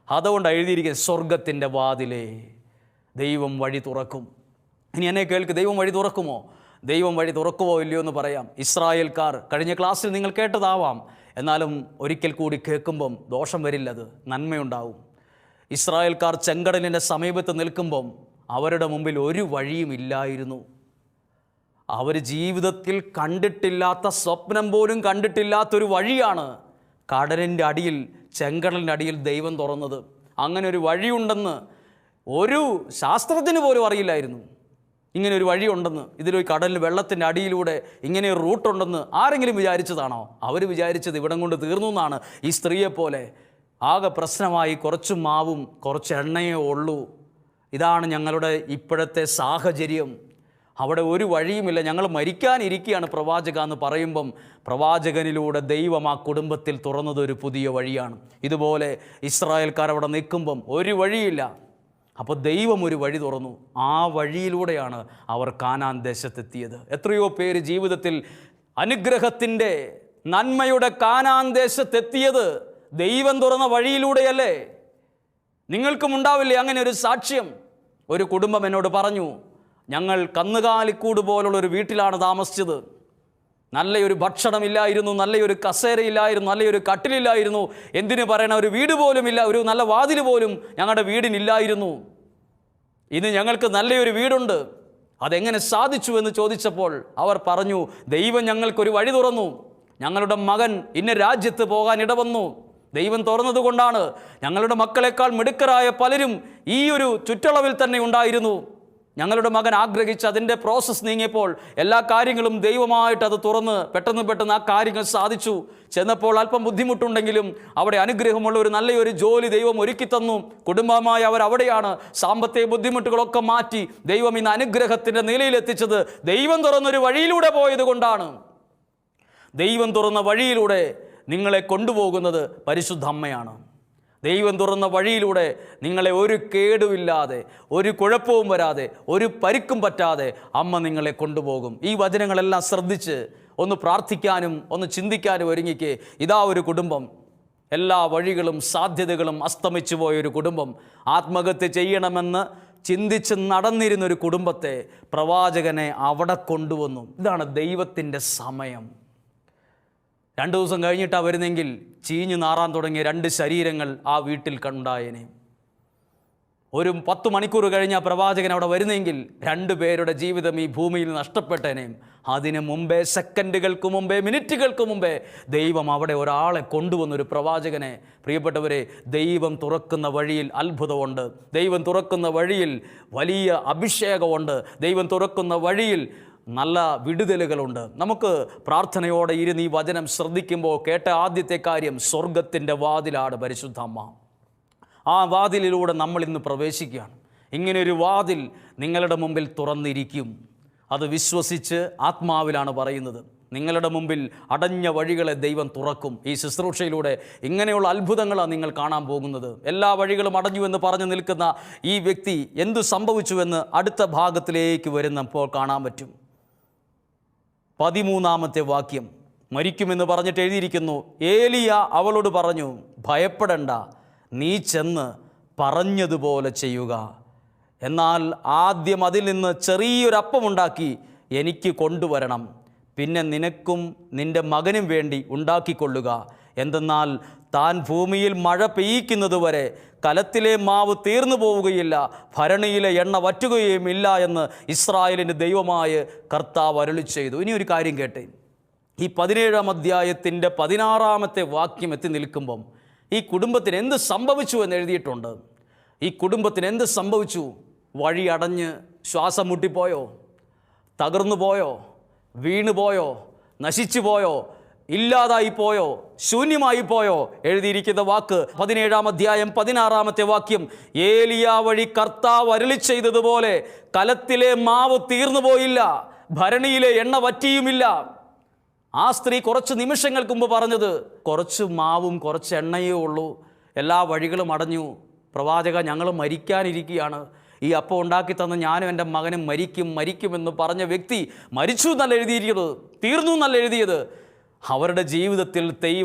A: അതുകൊണ്ട് എഴുതിയിരിക്കുന്നത്, സ്വർഗത്തിൻ്റെ വാതിലേ ദൈവം വഴി തുറക്കും. ഇനി എന്നെ കേൾക്ക്, ദൈവം വഴി തുറക്കുമോ? ദൈവം വഴി തുറക്കുമോ ഇല്ലയോ എന്ന് പറയാം. ഇസ്രായേൽക്കാർ, കഴിഞ്ഞ ക്ലാസ്സിൽ നിങ്ങൾ കേട്ടതാവാം, എന്നാലും ഒരിക്കൽ കൂടി കേൾക്കുമ്പം ദോഷം വരില്ലത്, നന്മയുണ്ടാവും. ഇസ്രായേൽക്കാർ ചെങ്കടലിൻ്റെ സമീപത്ത് നിൽക്കുമ്പം അവരുടെ മുമ്പിൽ ഒരു വഴിയും ഇല്ലായിരുന്നു. അവർ ജീവിതത്തിൽ കണ്ടിട്ടില്ലാത്ത, സ്വപ്നം പോലും കണ്ടിട്ടില്ലാത്തൊരു വഴിയാണ് കടലിൻ്റെ അടിയിൽ, ചെങ്കടലിൻ്റെ അടിയിൽ ദൈവം തുറന്നത്. അങ്ങനെ ഒരു വഴിയുണ്ടെന്ന് ഒരു ശാസ്ത്രത്തിന് പോലും അറിയില്ലായിരുന്നു. ഇങ്ങനെ ഒരു വഴിയുണ്ടെന്ന്, ഇതിലൊരു കടലിൽ വെള്ളത്തിൻ്റെ അടിയിലൂടെ ഇങ്ങനെ ഒരു റൂട്ടുണ്ടെന്ന് ആരെങ്കിലും വിചാരിച്ചതാണോ? അവർ വിചാരിച്ചത് ഇവിടം കൊണ്ട് തീർന്നു എന്നാണ്. ഈ സ്ത്രീയെപ്പോലെ ആകെ പ്രശ്നമായി, കുറച്ച് മാവും കുറച്ച് എണ്ണയേ ഉള്ളൂ, ഇതാണ് ഞങ്ങളുടെ ഇപ്പോഴത്തെ സാഹചര്യം, അവിടെ ഒരു വഴിയുമില്ല, ഞങ്ങൾ മരിക്കാനിരിക്കുകയാണ് പ്രവാചക എന്ന് പറയുമ്പം പ്രവാചകനിലൂടെ ദൈവം ആ കുടുംബത്തിൽ തുറന്നത് ഒരു പുതിയ വഴിയാണ്. ഇതുപോലെ ഇസ്രായേൽക്കാർ അവിടെ നിൽക്കുമ്പം ഒരു വഴിയില്ല, അപ്പോൾ ദൈവം ഒരു വഴി തുറന്നു. ആ വഴിയിലൂടെയാണ് അവർ കാനാൻ ദേശത്തെത്തിയത്. എത്രയോ പേര് ജീവിതത്തിൽ അനുഗ്രഹത്തിൻ്റെ, നന്മയുടെ കാനാൻ ദേശത്തെത്തിയത് ദൈവം തുറന്ന വഴിയിലൂടെയല്ലേ? നിങ്ങൾക്കും ഉണ്ടാവില്ലേ അങ്ങനെ ഒരു സാക്ഷ്യം? ഒരു കുടുംബം എന്നോട് പറഞ്ഞു, ഞങ്ങൾ കന്നുകാലിക്കൂട് പോലുള്ളൊരു വീട്ടിലാണ് താമസിച്ചത്, നല്ലൊരു ഭക്ഷണമില്ലായിരുന്നു, നല്ലൊരു കസേരയില്ലായിരുന്നു, നല്ലൊരു കട്ടിലില്ലായിരുന്നു, എന്തിനു പറയണ ഒരു വീട് പോലും ഇല്ല, ഒരു നല്ല വാതിൽ പോലും ഞങ്ങളുടെ വീടിനില്ലായിരുന്നു. ഇന്ന് ഞങ്ങൾക്ക് നല്ലൊരു വീടുണ്ട്. അതെങ്ങനെ സാധിച്ചു എന്ന് ചോദിച്ചപ്പോൾ അവർ പറഞ്ഞു, ദൈവം ഞങ്ങൾക്കൊരു വഴി തുറന്നു. ഞങ്ങളുടെ മകൻ ഇന്ന രാജ്യത്ത് പോകാൻ ഇടവന്നു. ദൈവം തുറന്നതുകൊണ്ടാണ്. ഞങ്ങളുടെ മക്കളെക്കാൾ മിടുക്കരായ പലരും ഈ ഒരു ചുറ്റളവിൽ തന്നെ ഉണ്ടായിരുന്നു. ഞങ്ങളുടെ മകൻ ആഗ്രഹിച്ച് അതിൻ്റെ പ്രോസസ്സ് നീങ്ങിയപ്പോൾ എല്ലാ കാര്യങ്ങളും ദൈവമായിട്ട് അത് തുറന്ന് പെട്ടെന്ന് ആ കാര്യങ്ങൾ സാധിച്ചു. ചെന്നപ്പോൾ അല്പം ബുദ്ധിമുട്ടുണ്ടെങ്കിലും അവിടെ അനുഗ്രഹമുള്ള ഒരു നല്ലൊരു ജോലി ദൈവം ഒരുക്കി തന്നു. കുടുംബമായി അവർ അവിടെയാണ്. സാമ്പത്തിക ബുദ്ധിമുട്ടുകളൊക്കെ മാറ്റി ദൈവം ഇന്ന് അനുഗ്രഹത്തിൻ്റെ നിലയിലെത്തിച്ചത് ദൈവം തുറന്നൊരു വഴിയിലൂടെ പോയത് കൊണ്ടാണ്. ദൈവം തുറന്ന വഴിയിലൂടെ നിങ്ങളെ കൊണ്ടുപോകുന്നത് പരിശുദ്ധ അമ്മയാണ്. ദൈവം തുറന്ന വഴിയിലൂടെ നിങ്ങളെ ഒരു കേടുമില്ലാതെ, ഒരു കുഴപ്പവും വരാതെ, ഒരു പരിക്കും പറ്റാതെ അമ്മ നിങ്ങളെ കൊണ്ടുപോകും. ഈ വചനങ്ങളെല്ലാം ശ്രദ്ധിച്ച് ഒന്ന് പ്രാർത്ഥിക്കാനും ഒന്ന് ചിന്തിക്കാനും ഒരുങ്ങിക്ക്. ഇതാ ഒരു കുടുംബം, എല്ലാ വഴികളും സാധ്യതകളും അസ്തമിച്ചു പോയൊരു കുടുംബം, ആത്മഹത്യ ചെയ്യണമെന്ന് ചിന്തിച്ച് നടന്നിരുന്നൊരു കുടുംബത്തെ പ്രവാചകനെ അവിടെ കൊണ്ടുവന്നു. ഇതാണ് ദൈവത്തിൻ്റെ സമയം. 2 ദിവസം കഴിഞ്ഞിട്ടാണ് വരുന്നെങ്കിൽ ചീഞ്ഞു നാറാൻ തുടങ്ങിയ 2 ശരീരങ്ങൾ ആ വീട്ടിൽ കണ്ടായേനെ. ഒരു 10 മണിക്കൂർ കഴിഞ്ഞ പ്രവാചകൻ അവിടെ വരുന്നെങ്കിൽ 2 പേരുടെ ജീവിതം ഈ ഭൂമിയിൽ നഷ്ടപ്പെട്ടേനേയും. അതിന് മുമ്പേ, സെക്കൻഡുകൾക്ക് മുമ്പേ, മിനിറ്റുകൾക്ക് മുമ്പേ ദൈവം അവിടെ ഒരാളെ കൊണ്ടുവന്നൊരു പ്രവാചകനെ. പ്രിയപ്പെട്ടവരെ, ദൈവം തുറക്കുന്ന വഴിയിൽ അത്ഭുതമുണ്ട്. ദൈവം തുറക്കുന്ന വഴിയിൽ വലിയ അഭിഷേകമുണ്ട്. ദൈവം തുറക്കുന്ന വഴിയിൽ നല്ല വിടുതലുകളുണ്ട്. നമുക്ക് പ്രാർത്ഥനയോടെ ഇരുന്ന് ഈ വചനം ശ്രദ്ധിക്കുമ്പോൾ കേട്ട ആദ്യത്തെ കാര്യം, സ്വർഗത്തിൻ്റെ വാതിലാണ് പരിശുദ്ധ അമ്മ. ആ വാതിലിലൂടെ നമ്മൾ ഇന്ന് പ്രവേശിക്കുകയാണ്. ഇങ്ങനെയൊരു വാതിൽ നിങ്ങളുടെ മുമ്പിൽ തുറന്നിരിക്കും. അത് വിശ്വസിച്ച് ആത്മാവിലാണ് പറയുന്നത്. നിങ്ങളുടെ മുമ്പിൽ അടഞ്ഞ വഴികളെ ദൈവം തുറക്കും. ഈ ശുശ്രൂഷയിലൂടെ ഇങ്ങനെയുള്ള അത്ഭുതങ്ങളാണ് നിങ്ങൾ കാണാൻ പോകുന്നത്. എല്ലാ വഴികളും അടഞ്ഞു എന്ന് പറഞ്ഞു നിൽക്കുന്ന ഈ വ്യക്തി എന്തു സംഭവിച്ചുവെന്ന് അടുത്ത ഭാഗത്തിലേക്ക് വരുന്നപ്പോൾ കാണാൻ പറ്റും. 13-ാമത്തെ വാക്യം, മരിക്കുമെന്ന് പറഞ്ഞിട്ട് എഴുതിയിരിക്കുന്നു, ഏലിയ അവളോട് പറഞ്ഞു, ഭയപ്പെടണ്ട, നീ ചെന്ന് പറഞ്ഞതുപോലെ ചെയ്യുക. എന്നാൽ ആദ്യം അതിൽ നിന്ന് ചെറിയൊരപ്പമുണ്ടാക്കി എനിക്ക് കൊണ്ടുവരണം. പിന്നെ നിനക്കും നിൻ്റെ മകനും വേണ്ടി ഉണ്ടാക്കിക്കൊള്ളുക. എന്തെന്നാൽ താൻ ഭൂമിയിൽ മഴ പെയ്യിക്കുന്നതുവരെ കലത്തിലെ മാവ് തീർന്നു പോവുകയില്ല, ഭരണിയിലെ എണ്ണ വറ്റുകയുമില്ല എന്ന് ഇസ്രായേലിൻ്റെ ദൈവമായ കർത്താവ് അരുളി ചെയ്തു. ഇനി ഒരു കാര്യം കേട്ടെ. ഈ 17-ാം അധ്യായത്തിൻ്റെ 16-ാമത്തെ വാക്യം എത്തി നിൽക്കുമ്പം ഈ കുടുംബത്തിന് എന്ത് സംഭവിച്ചു എന്ന് എഴുതിയിട്ടുണ്ട്. ഈ കുടുംബത്തിന് എന്ത് സംഭവിച്ചു? വഴി അടഞ്ഞ് ശ്വാസം മുട്ടിപ്പോയോ? തകർന്നു പോയോ? വീണു പോയോ? നശിച്ചു പോയോ? ഇല്ലാതായി പോയോ? ശൂന്യമായി പോയോ? എഴുതിയിരിക്കുന്ന വാക്ക് 17-ാം അധ്യായം 16-ാമത്തെ വാക്യം, ഏലിയ വഴി കർത്താവ് അരുളി ചെയ്തതുപോലെ കലത്തിലെ മാവ് തീർന്നു പോയില്ല, ഭരണിയിലെ എണ്ണ വറ്റിയുമില്ല. ആ സ്ത്രീ കുറച്ച് നിമിഷങ്ങൾക്ക് മുമ്പ് പറഞ്ഞത്, കുറച്ച് മാവും കുറച്ച് എണ്ണയേ ഉള്ളൂ, എല്ലാ വഴികളും അടഞ്ഞു, പ്രവാചക ഞങ്ങൾ മരിക്കാനിരിക്കുകയാണ്, ഈ അപ്പം ഉണ്ടാക്കി തന്ന ഞാനും എൻ്റെ മകനും മരിക്കുമെന്ന് പറഞ്ഞ വ്യക്തി മരിച്ചു എന്നല്ല എഴുതിയിരിക്കുന്നത്, തീർന്നു എന്നല്ല എഴുതിയത്. അവരുടെ ജീവിതത്തിൽ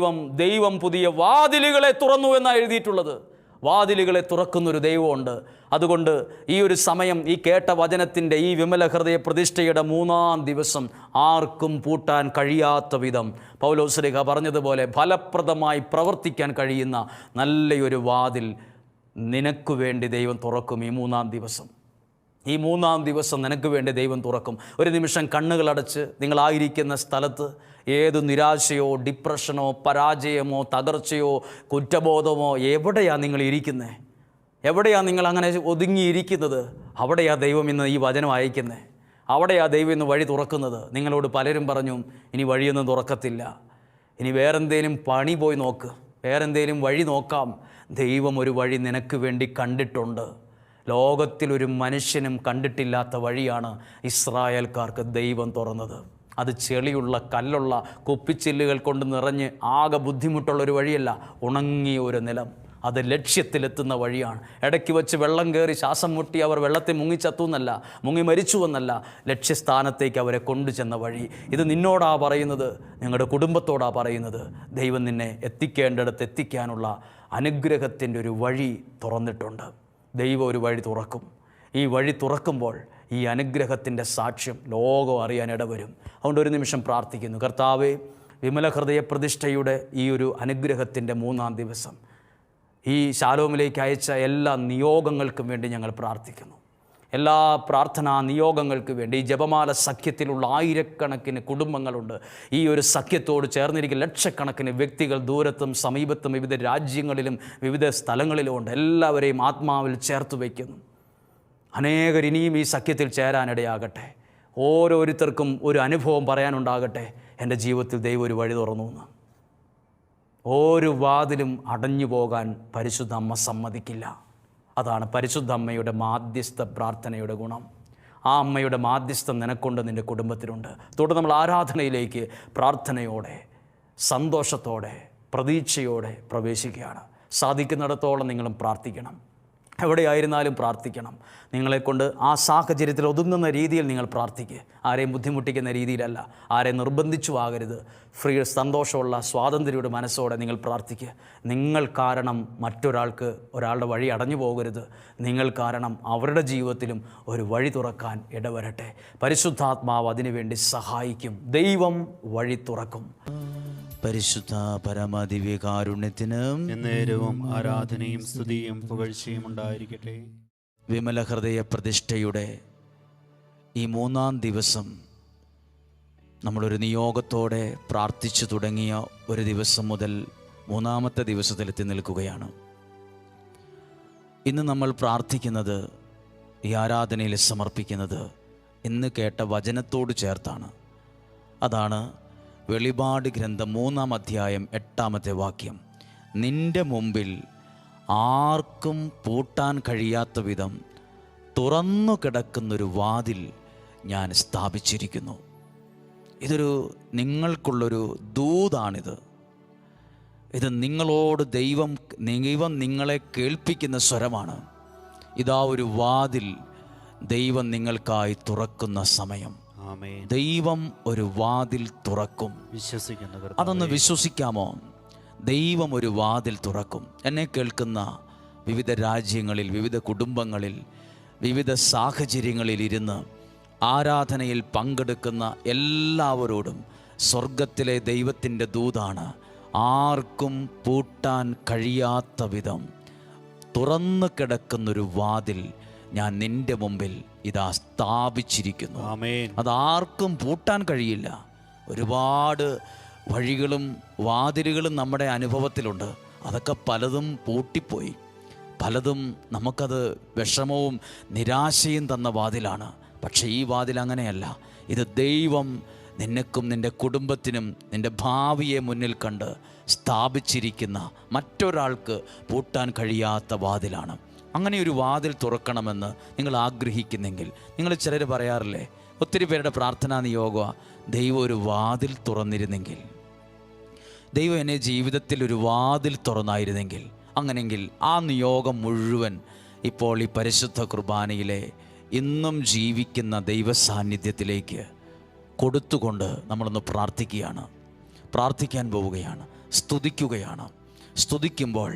A: ദൈവം പുതിയ വാതിലുകളെ തുറന്നു എന്നാണ് എഴുതിയിട്ടുള്ളത്. വാതിലുകളെ തുറക്കുന്നൊരു ദൈവമുണ്ട്. അതുകൊണ്ട് ഈ ഒരു സമയം, ഈ കേട്ട വചനത്തിൻ്റെ ഈ വിമല ഹൃദയ പ്രതിഷ്ഠയുടെ 3-ാം ദിവസം ആർക്കും പൂട്ടാൻ കഴിയാത്ത വിധം പൗലോസ് ശ്ലീഹ പറഞ്ഞതുപോലെ ഫലപ്രദമായി പ്രവർത്തിക്കാൻ കഴിയുന്ന നല്ലൊരു വാതിൽ നിനക്ക് വേണ്ടി ദൈവം തുറക്കും. ഈ 3-ാം ദിവസം, ഈ 3-ാം ദിവസം നിനക്ക് വേണ്ടി ദൈവം തുറക്കും. ഒരു നിമിഷം കണ്ണുകളടച്ച് നിങ്ങളായിരിക്കുന്ന സ്ഥലത്ത് ഏത് നിരാശയോ ഡിപ്രഷനോ പരാജയമോ തകർച്ചയോ കുറ്റബോധമോ എവിടെയാണ് നിങ്ങൾ ഇരിക്കുന്നത്? എവിടെയാണ് നിങ്ങൾ അങ്ങനെ ഒതുങ്ങിയിരിക്കുന്നത്? അവിടെയാണ് ദൈവം ഇന്ന് ഈ വചനം അയക്കുന്നത്. അവിടെയാണ് ദൈവം ഇന്ന് വഴി തുറക്കുന്നത്. നിങ്ങളോട് പലരും പറഞ്ഞു, ഇനി വഴിയൊന്നും തുറക്കത്തില്ല, ഇനി വേറെന്തേലും പണി പോയി നോക്ക്, വേറെന്തേലും വഴി നോക്കാം. ദൈവം ഒരു വഴി നിനക്ക് വേണ്ടി കണ്ടിട്ടുണ്ട്. ലോകത്തിലൊരു മനുഷ്യനും കണ്ടിട്ടില്ലാത്ത വഴിയാണ് ഇസ്രായേൽക്കാർക്ക് ദൈവം തുറന്നത്. അത് ചെളിയുള്ള കല്ലുള്ള കുപ്പിച്ചില്ലുകൾ കൊണ്ട് നിറഞ്ഞ് ആകെ ബുദ്ധിമുട്ടുള്ളൊരു വഴിയല്ല, ഉണങ്ങിയ ഒരു നിലം. അത് ലക്ഷ്യത്തിലെത്തുന്ന വഴിയാണ്. ഇടയ്ക്ക് വെച്ച് വെള്ളം കയറി ശ്വാസം മുട്ടി അവർ വെള്ളത്തിൽ മുങ്ങിച്ചത്തു എന്നല്ല, മുങ്ങി മരിച്ചു എന്നല്ല, ലക്ഷ്യസ്ഥാനത്തേക്ക് അവരെ കൊണ്ടുചെന്ന വഴി. ഇത് നിന്നോടാ പറയുന്നത്, നിങ്ങളുടെ കുടുംബത്തോടാ പറയുന്നത്. ദൈവം നിന്നെ എത്തിക്കേണ്ടിടത്ത് എത്തിക്കാനുള്ള അനുഗ്രഹത്തിൻ്റെ ഒരു വഴി തുറന്നിട്ടുണ്ട്. ദൈവം ഒരു വഴി തുറക്കും. ഈ വഴി തുറക്കുമ്പോൾ ഈ അനുഗ്രഹത്തിൻ്റെ സാക്ഷ്യം ലോകം അറിയാൻ ഇടവരും. അതുകൊണ്ട് ഒരു നിമിഷം പ്രാർത്ഥിക്കുന്നു. കർത്താവേ, വിമല ഹൃദയ പ്രതിഷ്ഠയുടെ ഈ ഒരു അനുഗ്രഹത്തിൻ്റെ 3-ാം ദിവസം ഈ ശാലോമിലേക്ക് അയച്ച എല്ലാ നിയോഗങ്ങൾക്കും വേണ്ടി ഞങ്ങൾ പ്രാർത്ഥിക്കുന്നു. എല്ലാ പ്രാർത്ഥനാ നിയോഗങ്ങൾക്ക് വേണ്ടി ഈ ജപമാല സഖ്യത്തിലുള്ള ആയിരക്കണക്കിന് കുടുംബങ്ങളുണ്ട്. ഈ ഒരു സഖ്യത്തോട് ചേർന്നിരിക്കുന്ന ലക്ഷക്കണക്കിന് വ്യക്തികൾ ദൂരത്തും സമീപത്തും വിവിധ രാജ്യങ്ങളിലും വിവിധ സ്ഥലങ്ങളിലും ഉണ്ട്. എല്ലാവരെയും ആത്മാവിൽ ചേർത്ത് വയ്ക്കുന്നു. അനേകർ ഇനിയും ഈ സഖ്യത്തിൽ ചേരാനിടയാകട്ടെ. ഓരോരുത്തർക്കും ഒരു അനുഭവം പറയാനുണ്ടാകട്ടെ. എൻ്റെ ജീവിതത്തിൽ ദൈവം ഒരു വഴി തുറന്നു എന്ന്. ഒരു വാതിലും അടഞ്ഞു പോകാൻ പരിശുദ്ധ അമ്മ സമ്മതിക്കില്ല. അതാണ് പരിശുദ്ധ അമ്മയുടെ മാധ്യസ്ഥ പ്രാർത്ഥനയുടെ ഗുണം. ആ അമ്മയുടെ മാധ്യസ്ഥം നിനക്കൊണ്ട് നിൻ്റെ കുടുംബത്തിലുണ്ട്. തുടർന്ന് നമ്മൾ ആരാധനയിലേക്ക് പ്രാർത്ഥനയോടെ, സന്തോഷത്തോടെ, പ്രതീക്ഷയോടെ പ്രവേശിക്കുകയാണ്. സാധിക്കുന്നിടത്തോളം നിങ്ങളും പ്രാർത്ഥിക്കണം. എവിടെയായിരുന്നാലും പ്രാർത്ഥിക്കണം. നിങ്ങളെക്കൊണ്ട് ആ സാഹചര്യത്തിൽ ഒതുങ്ങുന്ന രീതിയിൽ നിങ്ങൾ പ്രാർത്ഥിക്കുക. ആരെയും ബുദ്ധിമുട്ടിക്കുന്ന രീതിയിലല്ല, ആരെയും നിർബന്ധിച്ചു ആകരുത്. ഫ്രീ, സന്തോഷമുള്ള, സ്വാതന്ത്ര്യയുടെ മനസ്സോടെ നിങ്ങൾ പ്രാർത്ഥിക്കുക. നിങ്ങൾ കാരണം മറ്റൊരാൾക്ക് ഒരാളുടെ വഴി അടഞ്ഞു പോകരുത്. നിങ്ങൾ കാരണം അവരുടെ ജീവിതത്തിലും ഒരു വഴി തുറക്കാൻ ഇടവരട്ടെ. പരിശുദ്ധാത്മാവ് അതിനുവേണ്ടി സഹായിക്കും. ദൈവം വഴി തുറക്കും.
B: പരിശുദ്ധ പരമദിവ്യകാരുണ്യത്തിന് എന്നേരവും ആരാധനയും സ്തുതിയും പുകഴ്ചയും ഉണ്ടായിരിക്കട്ടെ. വിമല ഹൃദയ പ്രതിഷ്ഠയുടെ ഈ 3-ാം ദിവസം നമ്മളൊരു നിയോഗത്തോടെ പ്രാർത്ഥിച്ചു തുടങ്ങിയ ഒരു ദിവസം മുതൽ 3-ാമത്തെ ദിവസത്തിലെത്തി നിൽക്കുകയാണ്. ഇന്ന് നമ്മൾ പ്രാർത്ഥിക്കുന്നത്, ഈ ആരാധനയിൽ സമർപ്പിക്കുന്നത് ഇന്ന് കേട്ട വചനത്തോട് ചേർത്താണ്. അതാണ് വെളിപാട് ഗ്രന്ഥം 3-ാം അധ്യായം 8-ാമത്തെ വാക്യം. നിന്റെ മുമ്പിൽ ആർക്കും പൂട്ടാൻ കഴിയാത്ത വിധം തുറന്നു കിടക്കുന്നൊരു വാതിൽ ഞാൻ സ്ഥാപിച്ചിരിക്കുന്നു. ഇതൊരു നിങ്ങൾക്കുള്ളൊരു ദൂതാണിത്. ഇത് നിങ്ങളോട് ദൈവം നിങ്ങളെ കേൾപ്പിക്കുന്ന സ്വരമാണ്. ഇതാ ഒരു വാതിൽ ദൈവം നിങ്ങൾക്കായി തുറക്കുന്ന സമയം. ദൈവം ഒരു വാതിൽ തുറക്കും. അതൊന്ന് വിശ്വസിക്കാമോ? ദൈവം ഒരു വാതിൽ തുറക്കും. എന്നെ കേൾക്കുന്ന വിവിധ രാജ്യങ്ങളിൽ, വിവിധ കുടുംബങ്ങളിൽ, വിവിധ സാഹചര്യങ്ങളിൽ ഇരുന്ന് ആരാധനയിൽ പങ്കെടുക്കുന്ന എല്ലാവരോടും സ്വർഗത്തിലെ ദൈവത്തിൻ്റെ ദൂതാണ്. ആർക്കും പൂട്ടാൻ കഴിയാത്ത വിധം തുറന്നു കിടക്കുന്നൊരു വാതിൽ ഞാൻ നിന്റെ മുമ്പിൽ ഇതാ സ്ഥാപിച്ചിരിക്കുന്നു. അതാർക്കും പൂട്ടാൻ കഴിയില്ല. ഒരുപാട് വഴികളും വാതിലുകളും നമ്മുടെ അനുഭവത്തിലുണ്ട്. അതൊക്കെ പലതും പൂട്ടിപ്പോയി. പലതും നമുക്കത് വിഷമവും നിരാശയും തന്ന വാതിലാണ്. പക്ഷേ ഈ വാതിൽ അങ്ങനെയല്ല. ഇത് ദൈവം നിനക്കും നിൻ്റെ കുടുംബത്തിനും നിൻ്റെ ഭാവിയെ മുന്നിൽ കണ്ട് സ്ഥാപിച്ചിരിക്കുന്ന, മറ്റൊരാൾക്ക് പൂട്ടാൻ കഴിയാത്ത വാതിലാണ്. അങ്ങനെ ഒരു വാതിൽ തുറക്കണമെന്ന് നിങ്ങൾ ആഗ്രഹിക്കുന്നെങ്കിൽ, നിങ്ങൾ ചിലർ പറയാറില്ലേ, ഒത്തിരി പേരുടെ പ്രാർത്ഥനാ നിയോഗ, ദൈവം ഒരു വാതിൽ തുറന്നിരുന്നെങ്കിൽ, ദൈവം എന്നെ ജീവിതത്തിൽ ഒരു വാതിൽ തുറന്നായിരുന്നെങ്കിൽ. അങ്ങനെയെങ്കിൽ ആ നിയോഗം മുഴുവൻ ഇപ്പോൾ ഈ പരിശുദ്ധ കുർബാനയിലെ ഇന്നും ജീവിക്കുന്ന ദൈവസാന്നിധ്യത്തിലേക്ക് കൊടുത്തുകൊണ്ട് നമ്മളൊന്ന് പ്രാർത്ഥിക്കുകയാണ്. പ്രാർത്ഥിക്കാൻ പോവുകയാണ്, സ്തുതിക്കുകയാണ്. സ്തുതിക്കുമ്പോൾ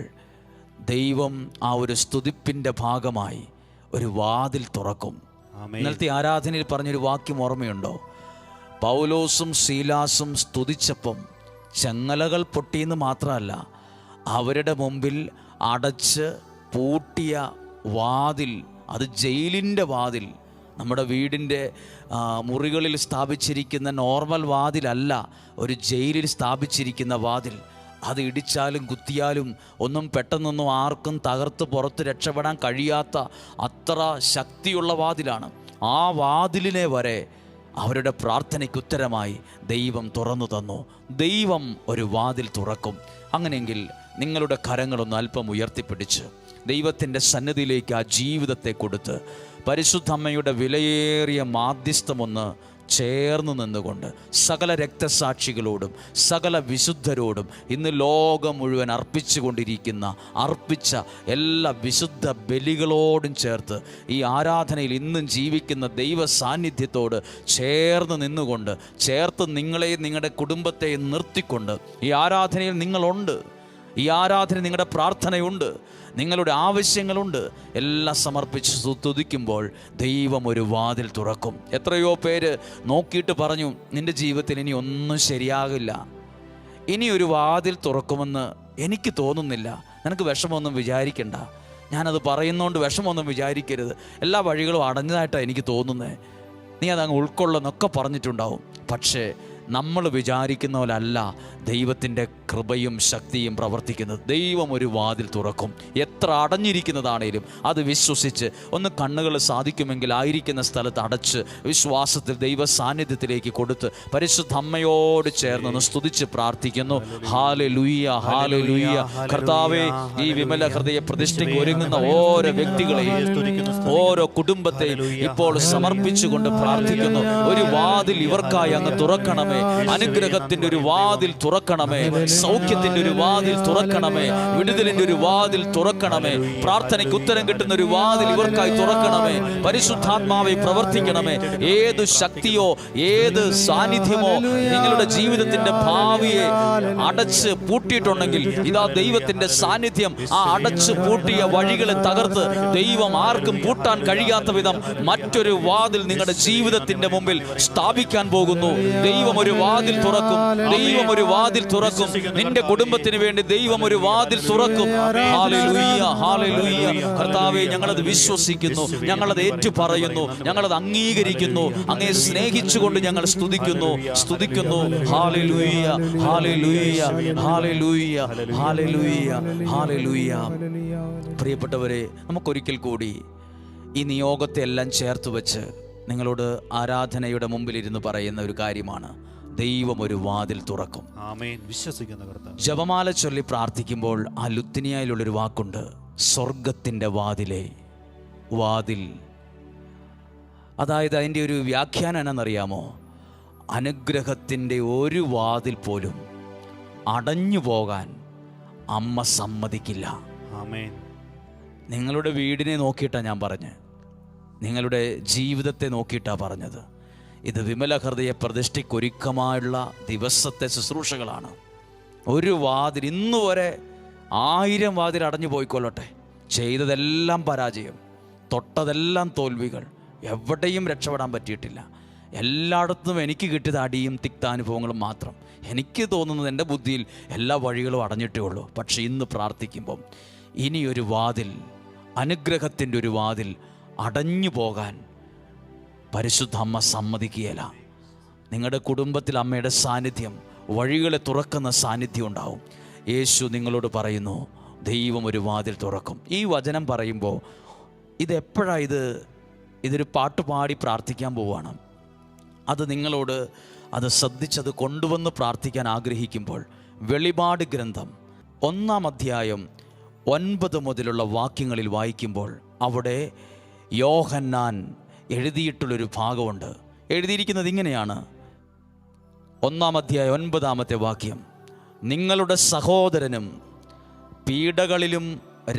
B: ദൈവം ആ ഒരു സ്തുതിപ്പിൻ്റെ ഭാഗമായി ഒരു വാതിൽ തുറക്കും. ഇന്നലത്തെ ആരാധനയിൽ പറഞ്ഞൊരു വാക്യം ഓർമ്മയുണ്ടോ? പൗലോസും ശീലാസും സ്തുതിച്ചപ്പം ചങ്ങലകൾ പൊട്ടിയെന്ന് മാത്രമല്ല, അവരുടെ മുമ്പിൽ അടച്ച് പൂട്ടിയ വാതിൽ, അത് ജയിലിൻ്റെ വാതിൽ, നമ്മുടെ വീടിൻ്റെ മുറികളിൽ സ്ഥാപിച്ചിരിക്കുന്ന നോർമൽ വാതിലല്ല, ഒരു ജയിലിൽ സ്ഥാപിച്ചിരിക്കുന്ന വാതിൽ. അത് ഇടിച്ചാലും കുത്തിയാലും ഒന്നും പെട്ടെന്നൊന്നും ആർക്കും തകർത്ത് പുറത്ത് രക്ഷപ്പെടാൻ കഴിയാത്ത അത്ര ശക്തിയുള്ള വാതിലാണ്. ആ വാതിലിനെ വരെ അവരുടെ പ്രാർത്ഥനയ്ക്ക് ഉത്തരമായി ദൈവം തുറന്നു തന്നു. ദൈവം ഒരു വാതിൽ തുറക്കും. അങ്ങനെയെങ്കിൽ നിങ്ങളുടെ കരങ്ങളൊന്ന് അല്പം ഉയർത്തിപ്പിടിച്ച് ദൈവത്തിൻ്റെ സന്നിധിയിലേക്ക് ആ ജീവിതത്തെ കൊടുത്ത് പരിശുദ്ധ അമ്മയുടെ വിലയേറിയ മാധ്യസ്ഥമൊന്ന് ചേർന്ന് നിന്നുകൊണ്ട് സകല രക്തസാക്ഷികളോടും സകല വിശുദ്ധരോടും ഇന്ന് ലോകം മുഴുവൻ അർപ്പിച്ച എല്ലാ വിശുദ്ധ ബലികളോടും ചേർത്ത് ഈ ആരാധനയിൽ ഇന്നും ജീവിക്കുന്ന ദൈവ സാന്നിധ്യത്തോട് ചേർന്ന് നിന്നുകൊണ്ട്, ചേർത്ത് നിങ്ങളെയും നിങ്ങളുടെ കുടുംബത്തെയും നിർത്തിക്കൊണ്ട് ഈ ആരാധനയിൽ നിങ്ങളുണ്ട്. ഈ ആരാധന നിങ്ങളുടെ പ്രാർത്ഥനയുണ്ട്, നിങ്ങളുടെ ആവശ്യങ്ങളുണ്ട്, എല്ലാം സമർപ്പിച്ച് സ്തുതിക്കുമ്പോൾ ദൈവം ഒരു വാതിൽ തുറക്കും. എത്രയോ പേര് നോക്കിയിട്ട് പറഞ്ഞു, നിൻ്റെ ജീവിതത്തിൽ ഇനി ഒന്നും ശരിയാകില്ല, ഇനി ഒരു വാതിൽ തുറക്കുമെന്ന് എനിക്ക് തോന്നുന്നില്ല. നിനക്ക് വിഷമമൊന്നും വിചാരിക്കണ്ട, ഞാനത് പറയുന്നതുകൊണ്ട് വിഷമമൊന്നും വിചാരിക്കരുത്, എല്ലാ വഴികളും അടഞ്ഞതായിട്ടാണ് എനിക്ക് തോന്നുന്നത്, നീ അതങ്ങ് ഉൾക്കൊള്ളുന്നൊക്കെ പറഞ്ഞിട്ടുണ്ടാവും. പക്ഷേ നമ്മൾ വിചാരിക്കുന്ന പോലല്ല ദൈവത്തിൻ്റെ കൃപയും ശക്തിയും പ്രവർത്തിക്കുന്നത്. ദൈവം ഒരു വാതിൽ തുറക്കും. എത്ര അടഞ്ഞിരിക്കുന്നതാണേലും അത് വിശ്വസിച്ച് ഒന്ന് കണ്ണുകൾ സാധിക്കുമെങ്കിൽ ആയിരിക്കുന്ന സ്ഥലത്ത് അടച്ച് വിശ്വാസത്തിൽ ദൈവ സാന്നിധ്യത്തിലേക്ക് കൊടുത്ത് പരിശുദ്ധ അമ്മയോട് ചേർന്ന് സ്തുതിച്ച് പ്രാർത്ഥിക്കുന്നു. Hallelujah, hallelujah. കർത്താവേ, ഈ വിമല ഹൃദയ പ്രതിഷ്ഠയ്ക്ക് ഒരുങ്ങുന്ന ഓരോ വ്യക്തികളെയും ഓരോ കുടുംബത്തെയും ഇപ്പോൾ സമർപ്പിച്ചുകൊണ്ട് പ്രാർത്ഥിക്കുന്നു. ഒരു വാതിൽ ഇവർക്കായി അങ്ങ് തുറക്കണമേ. അനുഗ്രഹത്തിന്റെ ഒരു വാതിൽ തുറക്കണമേ. സൗഖ്യത്തിന്റെ ഒരു വാതിൽ തുറക്കണമേ. വിടുതലിന്റെ ഒരു വാതിൽ തുറക്കണമേ. പ്രാർത്ഥനയ്ക്ക് ഉത്തരം കിട്ടുന്ന ഒരു വാതിൽ ഇവർക്കായി തുറക്കണമേ. പരിശുദ്ധാത്മാവെ പ്രവർത്തിക്കണമേ. ഏത് ശക്തിയോ ഏത് സാന്നിധ്യമോ നിങ്ങളുടെ ജീവിതത്തിന്റെ ഭാവിയെ അടച്ച് പൂട്ടിയിട്ടുണ്ടെങ്കിൽ ഇതാ ദൈവത്തിന്റെ സാന്നിധ്യം ആ അടച്ച് പൂട്ടിയ വഴികളെ തകർത്ത് ദൈവം ആർക്കും പൂട്ടാൻ കഴിയാത്ത വിധം മറ്റൊരു വാതിൽ നിങ്ങളുടെ ജീവിതത്തിന്റെ മുമ്പിൽ സ്ഥാപിക്കാൻ പോകുന്നു. ദൈവം ഒരു വാതിൽ തുറക്കും. ദൈവം ഒരു വാതിൽ തുറക്കും. നിന്റെ കുടുംബത്തിന് വേണ്ടി ദൈവം ഒരു വാതിൽ തുറക്കും. Hallelujah, hallelujah. കർത്താവേ, ഞങ്ങളത് വിശ്വസിക്കുന്നു, ഞങ്ങളത് ഏറ്റുപറയുന്നു, ഞങ്ങളത് അംഗീകരിക്കുന്നു. അങ്ങയെ സ്നേഹിച്ചുകൊണ്ട് ഞങ്ങൾ സ്തുതിക്കുന്നു. Hallelujah, hallelujah, hallelujah, hallelujah, hallelujah. പ്രിയപ്പെട്ടവരെ, നമുക്കൊരിക്കൽ കൂടി ഈ നിയോഗത്തെ എല്ലാം ചേർത്ത് വെച്ച് നിങ്ങളോട് ആരാധനയുടെ മുമ്പിലിരുന്ന് പറയുന്ന ഒരു കാര്യമാണ്, ദൈവം ഒരു വാതിൽ തുറക്കും.
C: ആമേൻ. വിശ്വസിക്കുന്ന കർത്താവേ,
B: ജപമാല ചൊല്ലി പ്രാർത്ഥിക്കുമ്പോൾ ആ ലുത്തിനിയായിലുള്ളൊരു വാക്കുണ്ട്, സ്വർഗത്തിൻ്റെ വാതിലേ. വാതിൽ, അതായത് അതിൻ്റെ ഒരു വ്യാഖ്യാനം എന്നറിയാമോ? അനുഗ്രഹത്തിൻ്റെ ഒരു വാതിൽ പോലും അടഞ്ഞു പോകാൻ അമ്മ സമ്മതിക്കില്ല.
C: ആമേൻ.
B: നിങ്ങളുടെ വീടിനെ നോക്കിയിട്ടാണ് ഞാൻ പറഞ്ഞത്, നിങ്ങളുടെ ജീവിതത്തെ നോക്കിയിട്ടാണ് പറഞ്ഞത്. ഇത് വിമല ഹൃദയ പ്രതിഷ്ഠയ്ക്കൊരുക്കമായുള്ള ദിവസത്തെ ശുശ്രൂഷകളാണ്. ഒരു വാതിൽ, ഇന്ന് വരെ 1000 വാതിൽ അടഞ്ഞു പോയിക്കൊള്ളട്ടെ, ചെയ്തതെല്ലാം പരാജയം, തൊട്ടതെല്ലാം തോൽവികൾ, എവിടെയും രക്ഷപ്പെടാൻ പറ്റിയിട്ടില്ല. എല്ലായിടത്തും എനിക്ക് കിട്ടിയത് അടിയും തിക്താനുഭവങ്ങളും മാത്രം. എനിക്ക് തോന്നുന്നത് എൻ്റെ ബുദ്ധിയിൽ എല്ലാ വഴികളും അടഞ്ഞിട്ടേ ഉള്ളൂ. പക്ഷേ ഇന്ന് പ്രാർത്ഥിക്കുമ്പം ഇനിയൊരു വാതിൽ, അനുഗ്രഹത്തിൻ്റെ ഒരു വാതിൽ അടഞ്ഞു പോകാൻ പരിശുദ്ധ അമ്മ സമ്മതിക്കുകയില്ല. നിങ്ങളുടെ കുടുംബത്തിൽ അമ്മയുടെ സാന്നിധ്യം, വഴികളെ തുറക്കുന്ന സാന്നിധ്യം ഉണ്ടാവും. യേശു നിങ്ങളോട് പറയുന്നു, ദൈവം ഒരു വാതിൽ തുറക്കും. ഈ വചനം പറയുമ്പോൾ ഇതെപ്പോഴാണ് ഇതൊരു പാട്ട് പാടി പ്രാർത്ഥിക്കാൻ പോവുകയാണ്. അത് നിങ്ങളോട് അത് ശ്രദ്ധിച്ചത് കൊണ്ടുവന്ന് പ്രാർത്ഥിക്കാൻ ആഗ്രഹിക്കുമ്പോൾ വെളിപാട് ഗ്രന്ഥം 1-ാം അധ്യായം 9 മുതലുള്ള വാക്യങ്ങളിൽ വായിക്കുമ്പോൾ അവിടെ യോഹന്നാൻ എഴുതിയിട്ടുള്ളൊരു ഭാഗമുണ്ട്. എഴുതിയിരിക്കുന്നത് ഇങ്ങനെയാണ്, 1-ാം അധ്യായം 9-ാമത്തെ വാക്യം, നിങ്ങളുടെ സഹോദരനും പീഡകളിലും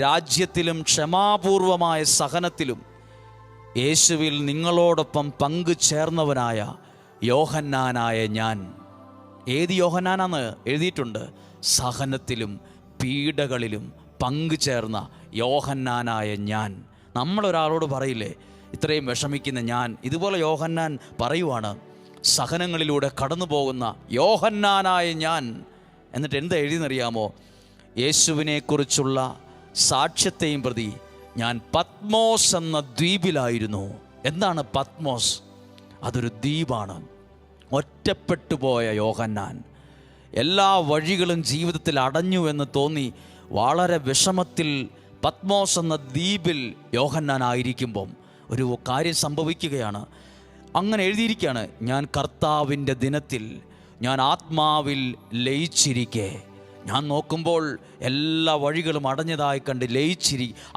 B: രാജ്യത്തിലും ക്ഷമാപൂർവമായ സഹനത്തിലും യേശുവിൽ നിങ്ങളോടൊപ്പം പങ്കു ചേർന്നവനായ യോഹന്നാനായ ഞാൻ. ഏത് യോഹന്നാനാന്ന് എഴുതിയിട്ടുണ്ട്? സഹനത്തിലും പീഡകളിലും പങ്കു ചേർന്ന യോഹന്നാനായ ഞാൻ. നമ്മളൊരാളോട് പറയില്ലേ, ഇത്രയും വിഷമിക്കുന്ന ഞാൻ, ഇതുപോലെ യോഹന്നാൻ പറയുവാണ്, സഹനങ്ങളിലൂടെ കടന്നു പോകുന്ന യോഹന്നാനായ ഞാൻ. എന്നിട്ട് എന്താ എഴുതിയെന്നറിയാമോ? യേശുവിനെക്കുറിച്ചുള്ള സാക്ഷ്യത്തെയും പ്രതി ഞാൻ പത്മോസ് എന്ന ദ്വീപിലായിരുന്നു. എന്താണ് പത്മോസ്? അതൊരു ദ്വീപാണ്. ഒറ്റപ്പെട്ടു പോയ യോഹന്നാൻ, എല്ലാ വഴികളും ജീവിതത്തിൽ അടഞ്ഞു എന്ന് തോന്നി വളരെ വിഷമത്തിൽ പത്മോസ് എന്ന ദ്വീപിൽ യോഹന്നാൻ ആയിരിക്കുമ്പം ഒരു കാര്യം സംഭവിക്കുകയാണ്. അങ്ങനെ എഴുതിയിരിക്കുകയാണ്, ഞാൻ കർത്താവിൻ്റെ ദിനത്തിൽ ഞാൻ ആത്മാവിൽ ലയിച്ചിരിക്കെ. ഞാൻ നോക്കുമ്പോൾ എല്ലാ വഴികളും അടഞ്ഞതായി കണ്ട്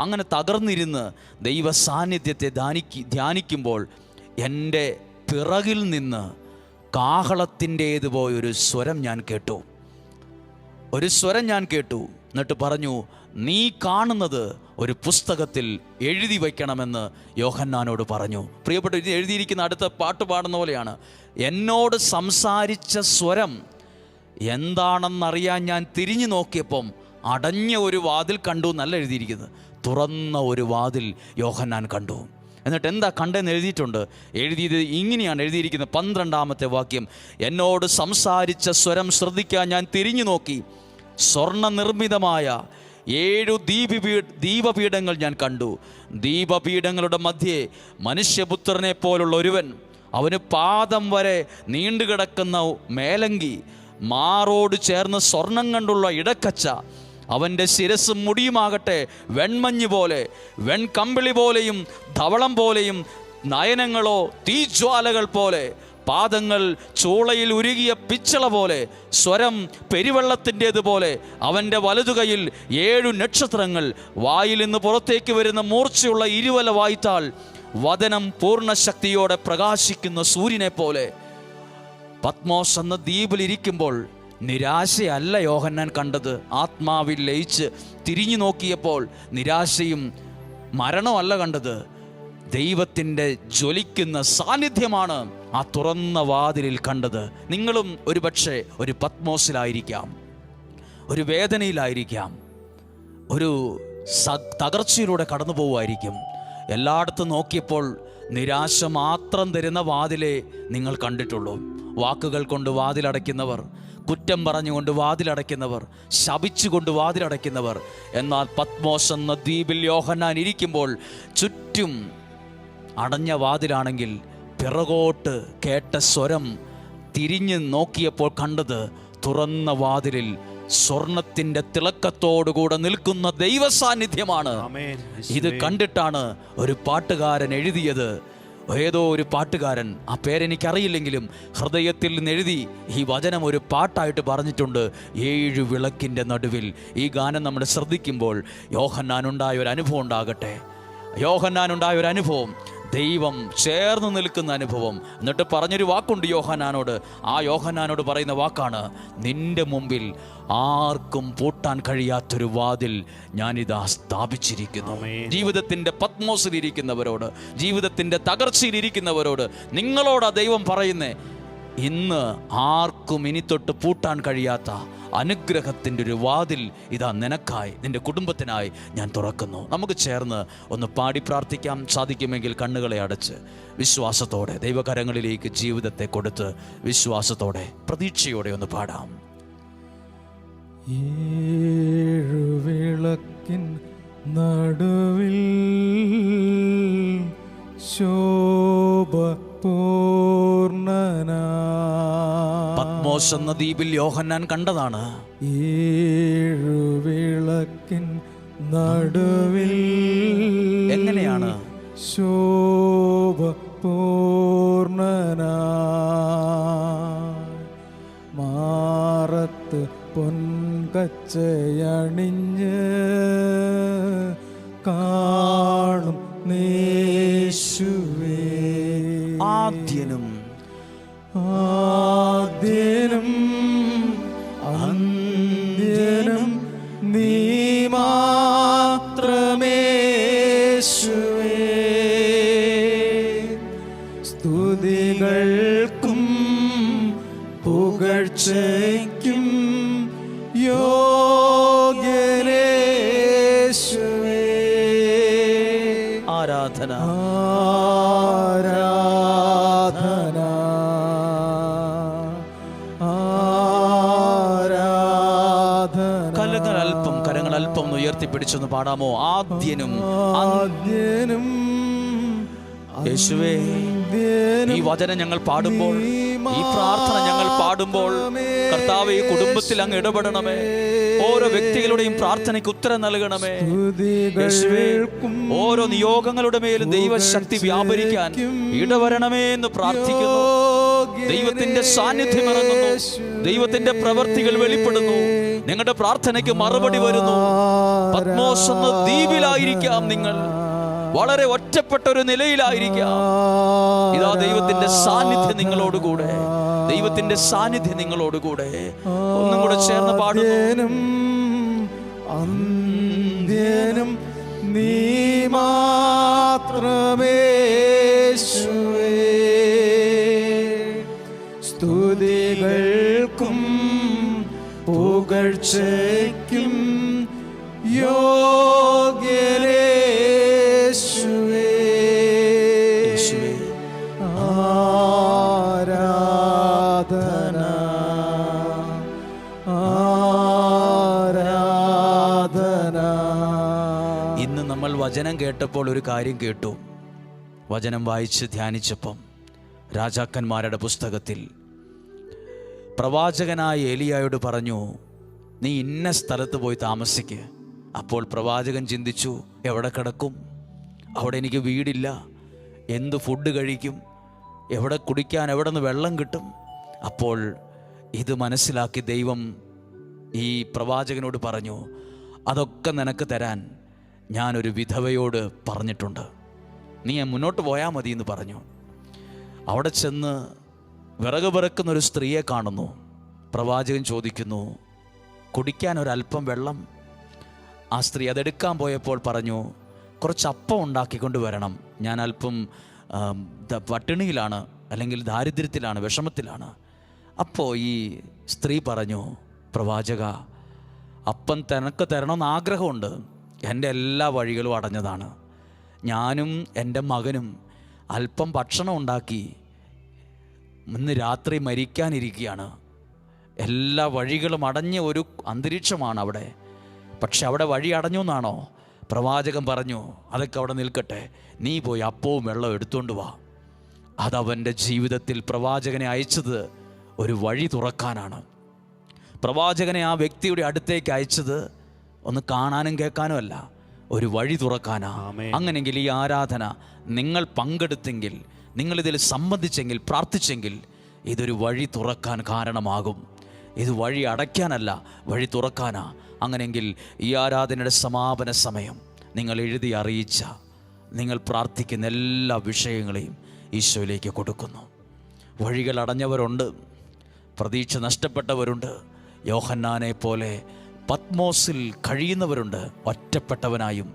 B: അങ്ങനെ തകർന്നിരുന്ന് ദൈവ സാന്നിധ്യത്തെ ധ്യാനിക്കുമ്പോൾ എൻ്റെ പിറകിൽ നിന്ന് കാഹളത്തിൻ്റേതുപോയൊരു സ്വരം ഞാൻ കേട്ടു. ഒരു സ്വരം ഞാൻ കേട്ടു. എന്നിട്ട് പറഞ്ഞു, നീ കാണുന്നത് ഒരു പുസ്തകത്തിൽ എഴുതി വയ്ക്കണമെന്ന് യോഹന്നാനോട് പറഞ്ഞു. പ്രിയപ്പെട്ട, ഇത് എഴുതിയിരിക്കുന്ന അടുത്ത പാട്ട് പാടുന്ന പോലെയാണ്. എന്നോട് സംസാരിച്ച സ്വരം എന്താണെന്നറിയാൻ ഞാൻ തിരിഞ്ഞു നോക്കിയപ്പം അടഞ്ഞ ഒരു വാതിൽ കണ്ടു എന്നല്ല എഴുതിയിരിക്കുന്നത്, തുറന്ന ഒരു വാതിൽ യോഹന്നാൻ കണ്ടു. എന്നിട്ട് എന്താ കണ്ടെന്ന് എഴുതിയിട്ടുണ്ട്. എഴുതിയത് ഇങ്ങനെയാണ് എഴുതിയിരിക്കുന്നത്, 12-ാമത്തെ വാക്യം. എന്നോട് സംസാരിച്ച സ്വരം ശ്രദ്ധിക്കാൻ ഞാൻ തിരിഞ്ഞു നോക്കി. സ്വർണ്ണ നിർമ്മിതമായ 7 ദീപപീഠങ്ങൾ ഞാൻ കണ്ടു. ദീപപീഠങ്ങളുടെ മധ്യേ മനുഷ്യപുത്രനെ പോലുള്ള ഒരുവൻ. അവന് പാദം വരെ നീണ്ടുകിടക്കുന്ന മേലങ്കി, മാറോട് ചേർന്ന് സ്വർണം കൊണ്ടുള്ള ഇടക്കച്ച. അവൻ്റെ ശിരസ്സും മുടിയുമാകട്ടെ വെൺമഞ്ഞ് പോലെ, വെൺകമ്പിളി പോലെയും ധവളം പോലെയും, നയനങ്ങളോ തീജ്വാലകൾ പോലെ, പാദങ്ങൾ ചൂളയിൽ ഉരുകിയ പിച്ചള പോലെ, സ്വരം പെരുവെള്ളത്തിൻ്റേതുപോലെ. അവൻ്റെ വലതുകൈയിൽ 7 നക്ഷത്രങ്ങൾ, വായിൽ നിന്ന് പുറത്തേക്ക് വരുന്ന മൂർച്ചയുള്ള ഇരുവല വായ്ത്താൾ, വദനം പൂർണ്ണശക്തിയോടെ പ്രകാശിക്കുന്ന സൂര്യനെ പോലെ. പത്മോസ് എന്ന ദ്വീപിലിരിക്കുമ്പോൾ നിരാശയല്ല യോഹന്നാൻ കണ്ടത്. ആത്മാവിൽ ലയിച്ച് തിരിഞ്ഞു നോക്കിയപ്പോൾ നിരാശയും മരണമല്ല കണ്ടത്, ദൈവത്തിൻ്റെ ജ്വലിക്കുന്ന സാന്നിധ്യമാണ് ആ തുറന്ന വാതിലിൽ കണ്ടത്. നിങ്ങളും ഒരുപക്ഷെ ഒരു പത്മോസിലായിരിക്കാം, ഒരു വേദനയിലായിരിക്കാം, ഒരു തകർച്ചയിലൂടെ കടന്നു പോവുമായിരിക്കും. എല്ലായിടത്തും നോക്കിയപ്പോൾ നിരാശ മാത്രം തരുന്ന വാതിലേ നിങ്ങൾ കണ്ടിട്ടുള്ളൂ. വാക്കുകൾ കൊണ്ട് വാതിലടയ്ക്കുന്നവർ, കുറ്റം പറഞ്ഞുകൊണ്ട് വാതിലടയ്ക്കുന്നവർ, ശപിച്ചുകൊണ്ട് വാതിലടയ്ക്കുന്നവർ. എന്നാൽ പത്മോസ് എന്ന ദ്വീപിൽ യോഹന്നാൻ ഇരിക്കുമ്പോൾ ചുറ്റും അടഞ്ഞ വാതിലാണെങ്കിൽ പിറകോട്ട് കേട്ട സ്വരം തിരിഞ്ഞ് നോക്കിയപ്പോൾ കണ്ടത് തുറന്ന വാതിലിൽ സ്വർണത്തിൻ്റെ തിളക്കത്തോടുകൂടെ നിൽക്കുന്ന ദൈവ സാന്നിധ്യമാണ്. ഇത് കണ്ടിട്ടാണ് ഒരു പാട്ടുകാരൻ എഴുതിയത്. ഏതോ ഒരു പാട്ടുകാരൻ, ആ പേരെനിക്കറിയില്ലെങ്കിലും ഹൃദയത്തിൽ നിന്ന് എഴുതി ഈ വചനം ഒരു പാട്ടായിട്ട് പറഞ്ഞിട്ടുണ്ട്. 7 വിളക്കിൻ്റെ നടുവിൽ. ഈ ഗാനം നമ്മൾ ശ്രദ്ധിക്കുമ്പോൾ യോഹന്നാനുണ്ടായ ഒരു അനുഭവം ഉണ്ടാകട്ടെ. യോഹന്നാനുണ്ടായ ഒരു അനുഭവം, ദൈവം ചേർന്ന് നിൽക്കുന്ന അനുഭവം. എന്നിട്ട് പറഞ്ഞൊരു വാക്കുണ്ട് യോഹന്നാനോട്. ആ യോഹന്നാനോട് പറയുന്ന വാക്കാണ്, നിന്റെ മുമ്പിൽ ആർക്കും പൂട്ടാൻ കഴിയാത്തൊരു വാതിൽ ഞാനിതാ സ്ഥാപിച്ചിരിക്കുന്നു. ജീവിതത്തിൻ്റെ പത്മോസിലിരിക്കുന്നവരോട്, ജീവിതത്തിൻ്റെ തകർച്ചയിലിരിക്കുന്നവരോട്, നിങ്ങളോടാ ദൈവം പറയുന്നേ, ഇന്ന് ആർക്കും ഇനി തൊട്ട് പൂട്ടാൻ കഴിയാത്ത അനുഗ്രഹത്തിൻ്റെ ഒരു വാതിൽ ഇതാ നിനക്കായി, നിൻ്റെ കുടുംബത്തിനായി ഞാൻ തുറക്കുന്നു. നമുക്ക് ചേർന്ന് ഒന്ന് പാടി പ്രാർത്ഥിക്കാം. സാധിക്കുമെങ്കിൽ കണ്ണുകളെ അടച്ച് വിശ്വാസത്തോടെ ദൈവകരങ്ങളിലേക്ക് ജീവിതത്തെ കൊടുത്ത് വിശ്വാസത്തോടെ പ്രതീക്ഷയോടെ ഒന്ന് പാടാം.
D: 7 വിളക്കിൻ നടുവിൽ ശോഭ പൂർണ്ണനാ.
B: പത്മോസ് എന്ന ദ്വീപിൽ യോഹന്നാൻ കണ്ടതാണ്.
D: 7 വിളക്കിൻ നടുവിൽ
B: എങ്ങനെയാണ്?
D: ശോഭ പൂർണ്ണനാ. മാറത്ത് പൊൻകച്ചയണിഞ്ഞ് കാണും യേശുവേ.
B: ആദ്യനും
D: അന്ത്യനും നീ മാത്രമേശുവേ. സ്തുതികൾക്കും പുകഴ്ചയ്ക്കും യോഗ്യനേശുവേ.
B: ആരാധന
D: ആരാധന ആരാധന.
B: കരങ്ങൾ അല്പം ഉയർത്തിപ്പിടിച്ചൊന്ന് പാടാമോ? ആദ്യനും യേശുവേ, ഈ വചനം ഞങ്ങൾ പാടുമ്പോൾ, ഈ പ്രാർത്ഥന ഞങ്ങൾ പാടുമ്പോൾ കർത്താവേ, ഈ കുടുംബത്തിൽ അങ്ങ് ഇടപെടണമേ. ഓരോ വ്യക്തികളുടെയും പ്രാർത്ഥനയ്ക്ക് ഉത്തരം നൽകണമേ യേശുവേ. ഓരോ നിയോഗങ്ങളുടെ മേലും ദൈവശക്തി വ്യാപരിക്കാൻ ഇടവരണമേ എന്ന് പ്രാർത്ഥിക്കുന്നു. ദൈവത്തിന്റെ സാന്നിധ്യം ഇറങ്ങുന്നു, ദൈവത്തിന്റെ പ്രവൃത്തികൾ വെളിപ്പെടുന്നു. നിങ്ങളുടെ പ്രാർത്ഥനയ്ക്ക് മറുപടി വരുന്നു. പത്മോസ് എന്ന ദ്വീപിലായിരിക്കാം നിങ്ങൾ, വളരെ ഒറ്റപ്പെട്ട ഒരു നിലയിലായിരിക്കാം. ഇതാ ദൈവത്തിന്റെ സാന്നിധ്യം നിങ്ങളോടുകൂടെ, ദൈവത്തിന്റെ സാന്നിധ്യം നിങ്ങളോടുകൂടെ. ഒന്നും കൂടെ ചേർന്ന് പാടുന്നു.
D: അന്ത്യനും നീ മാത്രമേശുവേ. സ്തുതികൾക്കും പുകഴ്ചയ്ക്കും യോഗ്യരേശുവേ.
B: യേശുവേ,
D: ആരാധന ആരാധന.
B: ഇന്ന് നമ്മൾ വചനം കേട്ടപ്പോൾ ഒരു കാര്യം കേട്ടു. വചനം വായിച്ച് ധ്യാനിച്ചപ്പം രാജാക്കന്മാരുടെ പുസ്തകത്തിൽ പ്രവാചകനായ ഏലിയായോട് പറഞ്ഞു, നീ ഇന്ന സ്ഥലത്ത് പോയി താമസിക്ക്. അപ്പോൾ പ്രവാചകൻ ചിന്തിച്ചു, എവിടെ കിടക്കും? അവിടെ എനിക്ക് വീടില്ല, എന്ത് ഫുഡ് കഴിക്കും, എവിടെ കുടിക്കാൻ, എവിടെ നിന്ന് വെള്ളം കിട്ടും? അപ്പോൾ ഇത് മനസ്സിലാക്കി ദൈവം ഈ പ്രവാചകനോട് പറഞ്ഞു, അതൊക്കെ നിനക്ക് തരാൻ ഞാനൊരു വിധവയോട് പറഞ്ഞിട്ടുണ്ട്, നീ മുന്നോട്ട് പോയാൽ മതി എന്ന് പറഞ്ഞു. അവിടെ ചെന്ന് വിറക് പെറുക്കുന്നൊരു സ്ത്രീയെ കാണുന്നു. പ്രവാചകൻ ചോദിക്കുന്നു, കുടിക്കാൻ ഒരല്പം വെള്ളം. ആ സ്ത്രീ അതെടുക്കാൻ പോയപ്പോൾ പറഞ്ഞു, കുറച്ച് അപ്പം ഉണ്ടാക്കിക്കൊണ്ട് വരണം, ഞാൻ അല്പം പട്ടിണിയിലാണ്, അല്ലെങ്കിൽ ദാരിദ്ര്യത്തിലാണ്, വിഷമത്തിലാണ്. അപ്പോൾ ഈ സ്ത്രീ പറഞ്ഞു, പ്രവാചക, അപ്പം തനക്ക് തരണമെന്ന് ആഗ്രഹമുണ്ട്, എൻ്റെ എല്ലാ വഴികളും അടഞ്ഞതാണ്. ഞാനും എൻ്റെ മകനും അല്പം ഭക്ഷണം ഉണ്ടാക്കി ഇന്ന് രാത്രി മരിക്കാനിരിക്കുകയാണ്. എല്ലാ വഴികളും അടഞ്ഞ ഒരു അന്തരീക്ഷമാണ് അവിടെ. പക്ഷെ അവിടെ വഴി അടഞ്ഞു എന്നാണോ? പ്രവാചകൻ പറഞ്ഞു, അതൊക്കെ അവിടെ നിൽക്കട്ടെ, നീ പോയി അപ്പവും വെള്ളവും എടുത്തുകൊണ്ട് വാ. അതവൻ്റെ ജീവിതത്തിൽ പ്രവാചകനെ അയച്ചത് ഒരു വഴി തുറക്കാനാണ്. പ്രവാചകനെ ആ വ്യക്തിയുടെ അടുത്തേക്ക് അയച്ചത് ഒന്ന് കാണാനും കേൾക്കാനും അല്ല, ഒരു വഴി തുറക്കാനാ. അങ്ങനെയെങ്കിൽ ഈ ആരാധന നിങ്ങൾ പങ്കെടുത്തെങ്കിൽ, നിങ്ങളിതിൽ സംബന്ധിച്ചെങ്കിൽ, പ്രാർത്ഥിച്ചെങ്കിൽ, ഇതൊരു വഴി തുറക്കാൻ കാരണമാകും. ഇത് വഴി അടയ്ക്കാനല്ല, വഴി തുറക്കാനാ. അങ്ങനെയെങ്കിൽ ഈ ആരാധനയുടെ സമാപന സമയം നിങ്ങൾ എഴുതി അറിയിച്ച, നിങ്ങൾ പ്രാർത്ഥിക്കുന്ന എല്ലാ വിഷയങ്ങളെയും ഈശോയിലേക്ക് കൊടുക്കുന്നു. വഴികൾ അടഞ്ഞവരുണ്ട്, പ്രതീക്ഷ നഷ്ടപ്പെട്ടവരുണ്ട്, യോഹന്നാനെ പോലെ പത്മോസിൽ കഴിയുന്നവരുണ്ട്. ഒറ്റപ്പെട്ടവനായും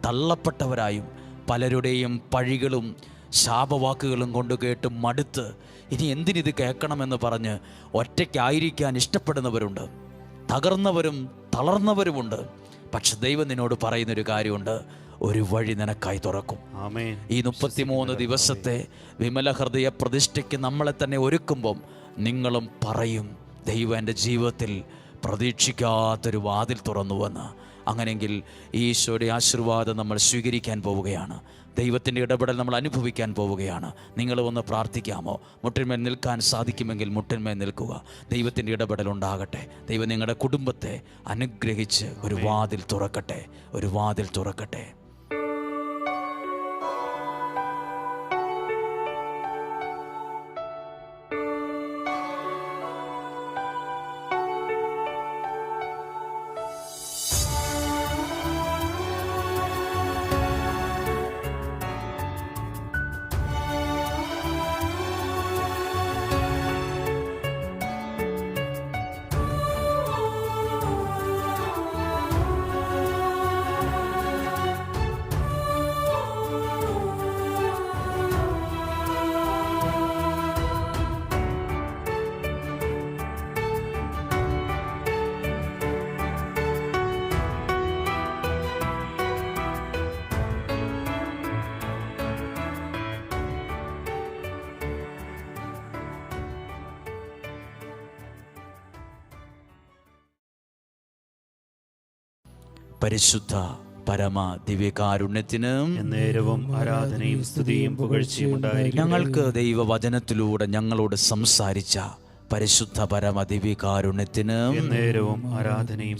B: തള്ളപ്പെട്ടവരായും പലരുടെയും പഴികളും ശാപവാക്കുകളും കൊണ്ട് കേട്ട് മടുത്ത് ഇനി എന്തിനിത് കേൾക്കണമെന്ന് പറഞ്ഞ് ഒറ്റയ്ക്കായിരിക്കാൻ ഇഷ്ടപ്പെടുന്നവരുണ്ട്. തകർന്നവരും തളർന്നവരുമുണ്ട്. പക്ഷെ ദൈവം നിന്നോട് പറയുന്നൊരു കാര്യമുണ്ട്, ഒരു വഴി നിനക്കായി തുറക്കും. ഈ 33 ദിവസത്തെ വിമല ഹൃദയ പ്രതിഷ്ഠയ്ക്ക് നമ്മളെ തന്നെ ഒരുക്കുമ്പം നിങ്ങളും പറയും, ദൈവം എൻ്റെ ജീവിതത്തിൽ പ്രതീക്ഷിക്കാത്തൊരു വാതിൽ തുറന്നുവെന്ന്. അങ്ങനെയെങ്കിൽ ഈശോയുടെ ആശീർവാദം നമ്മൾ സ്വീകരിക്കാൻ പോവുകയാണ്. ദൈവത്തിൻ്റെ ഇടപെടൽ നമ്മൾ അനുഭവിക്കാൻ പോവുകയാണ്. നിങ്ങൾ ഒന്ന് പ്രാർത്ഥിക്കാമോ? മുട്ടിന്മേൽ നിൽക്കാൻ സാധിക്കുമെങ്കിൽ മുട്ടിന്മേൽ നിൽക്കുക. ദൈവത്തിൻ്റെ ഇടപെടൽ ഉണ്ടാകട്ടെ. ദൈവം നിങ്ങളുടെ കുടുംബത്തെ അനുഗ്രഹിച്ച് ഒരു വാതിൽ തുറക്കട്ടെ, ഒരു വാതിൽ തുറക്കട്ടെ. പരിശുദ്ധ പരമ ദിവ്യകാരുണ്യത്തിന്
C: എന്നേരവും ആരാധനയും സ്തുതിയും പുകഴ്ചയും ഉണ്ടായിരിക്കട്ടെ.
B: ഞങ്ങൾക്ക് ദൈവവചനത്തിലൂടെ ഞങ്ങളോട് സംസാരിച്ച പരിശുദ്ധ പരമ ദിവ്യകാരുണ്യത്തിന്
C: എന്നേരവും ആരാധനയും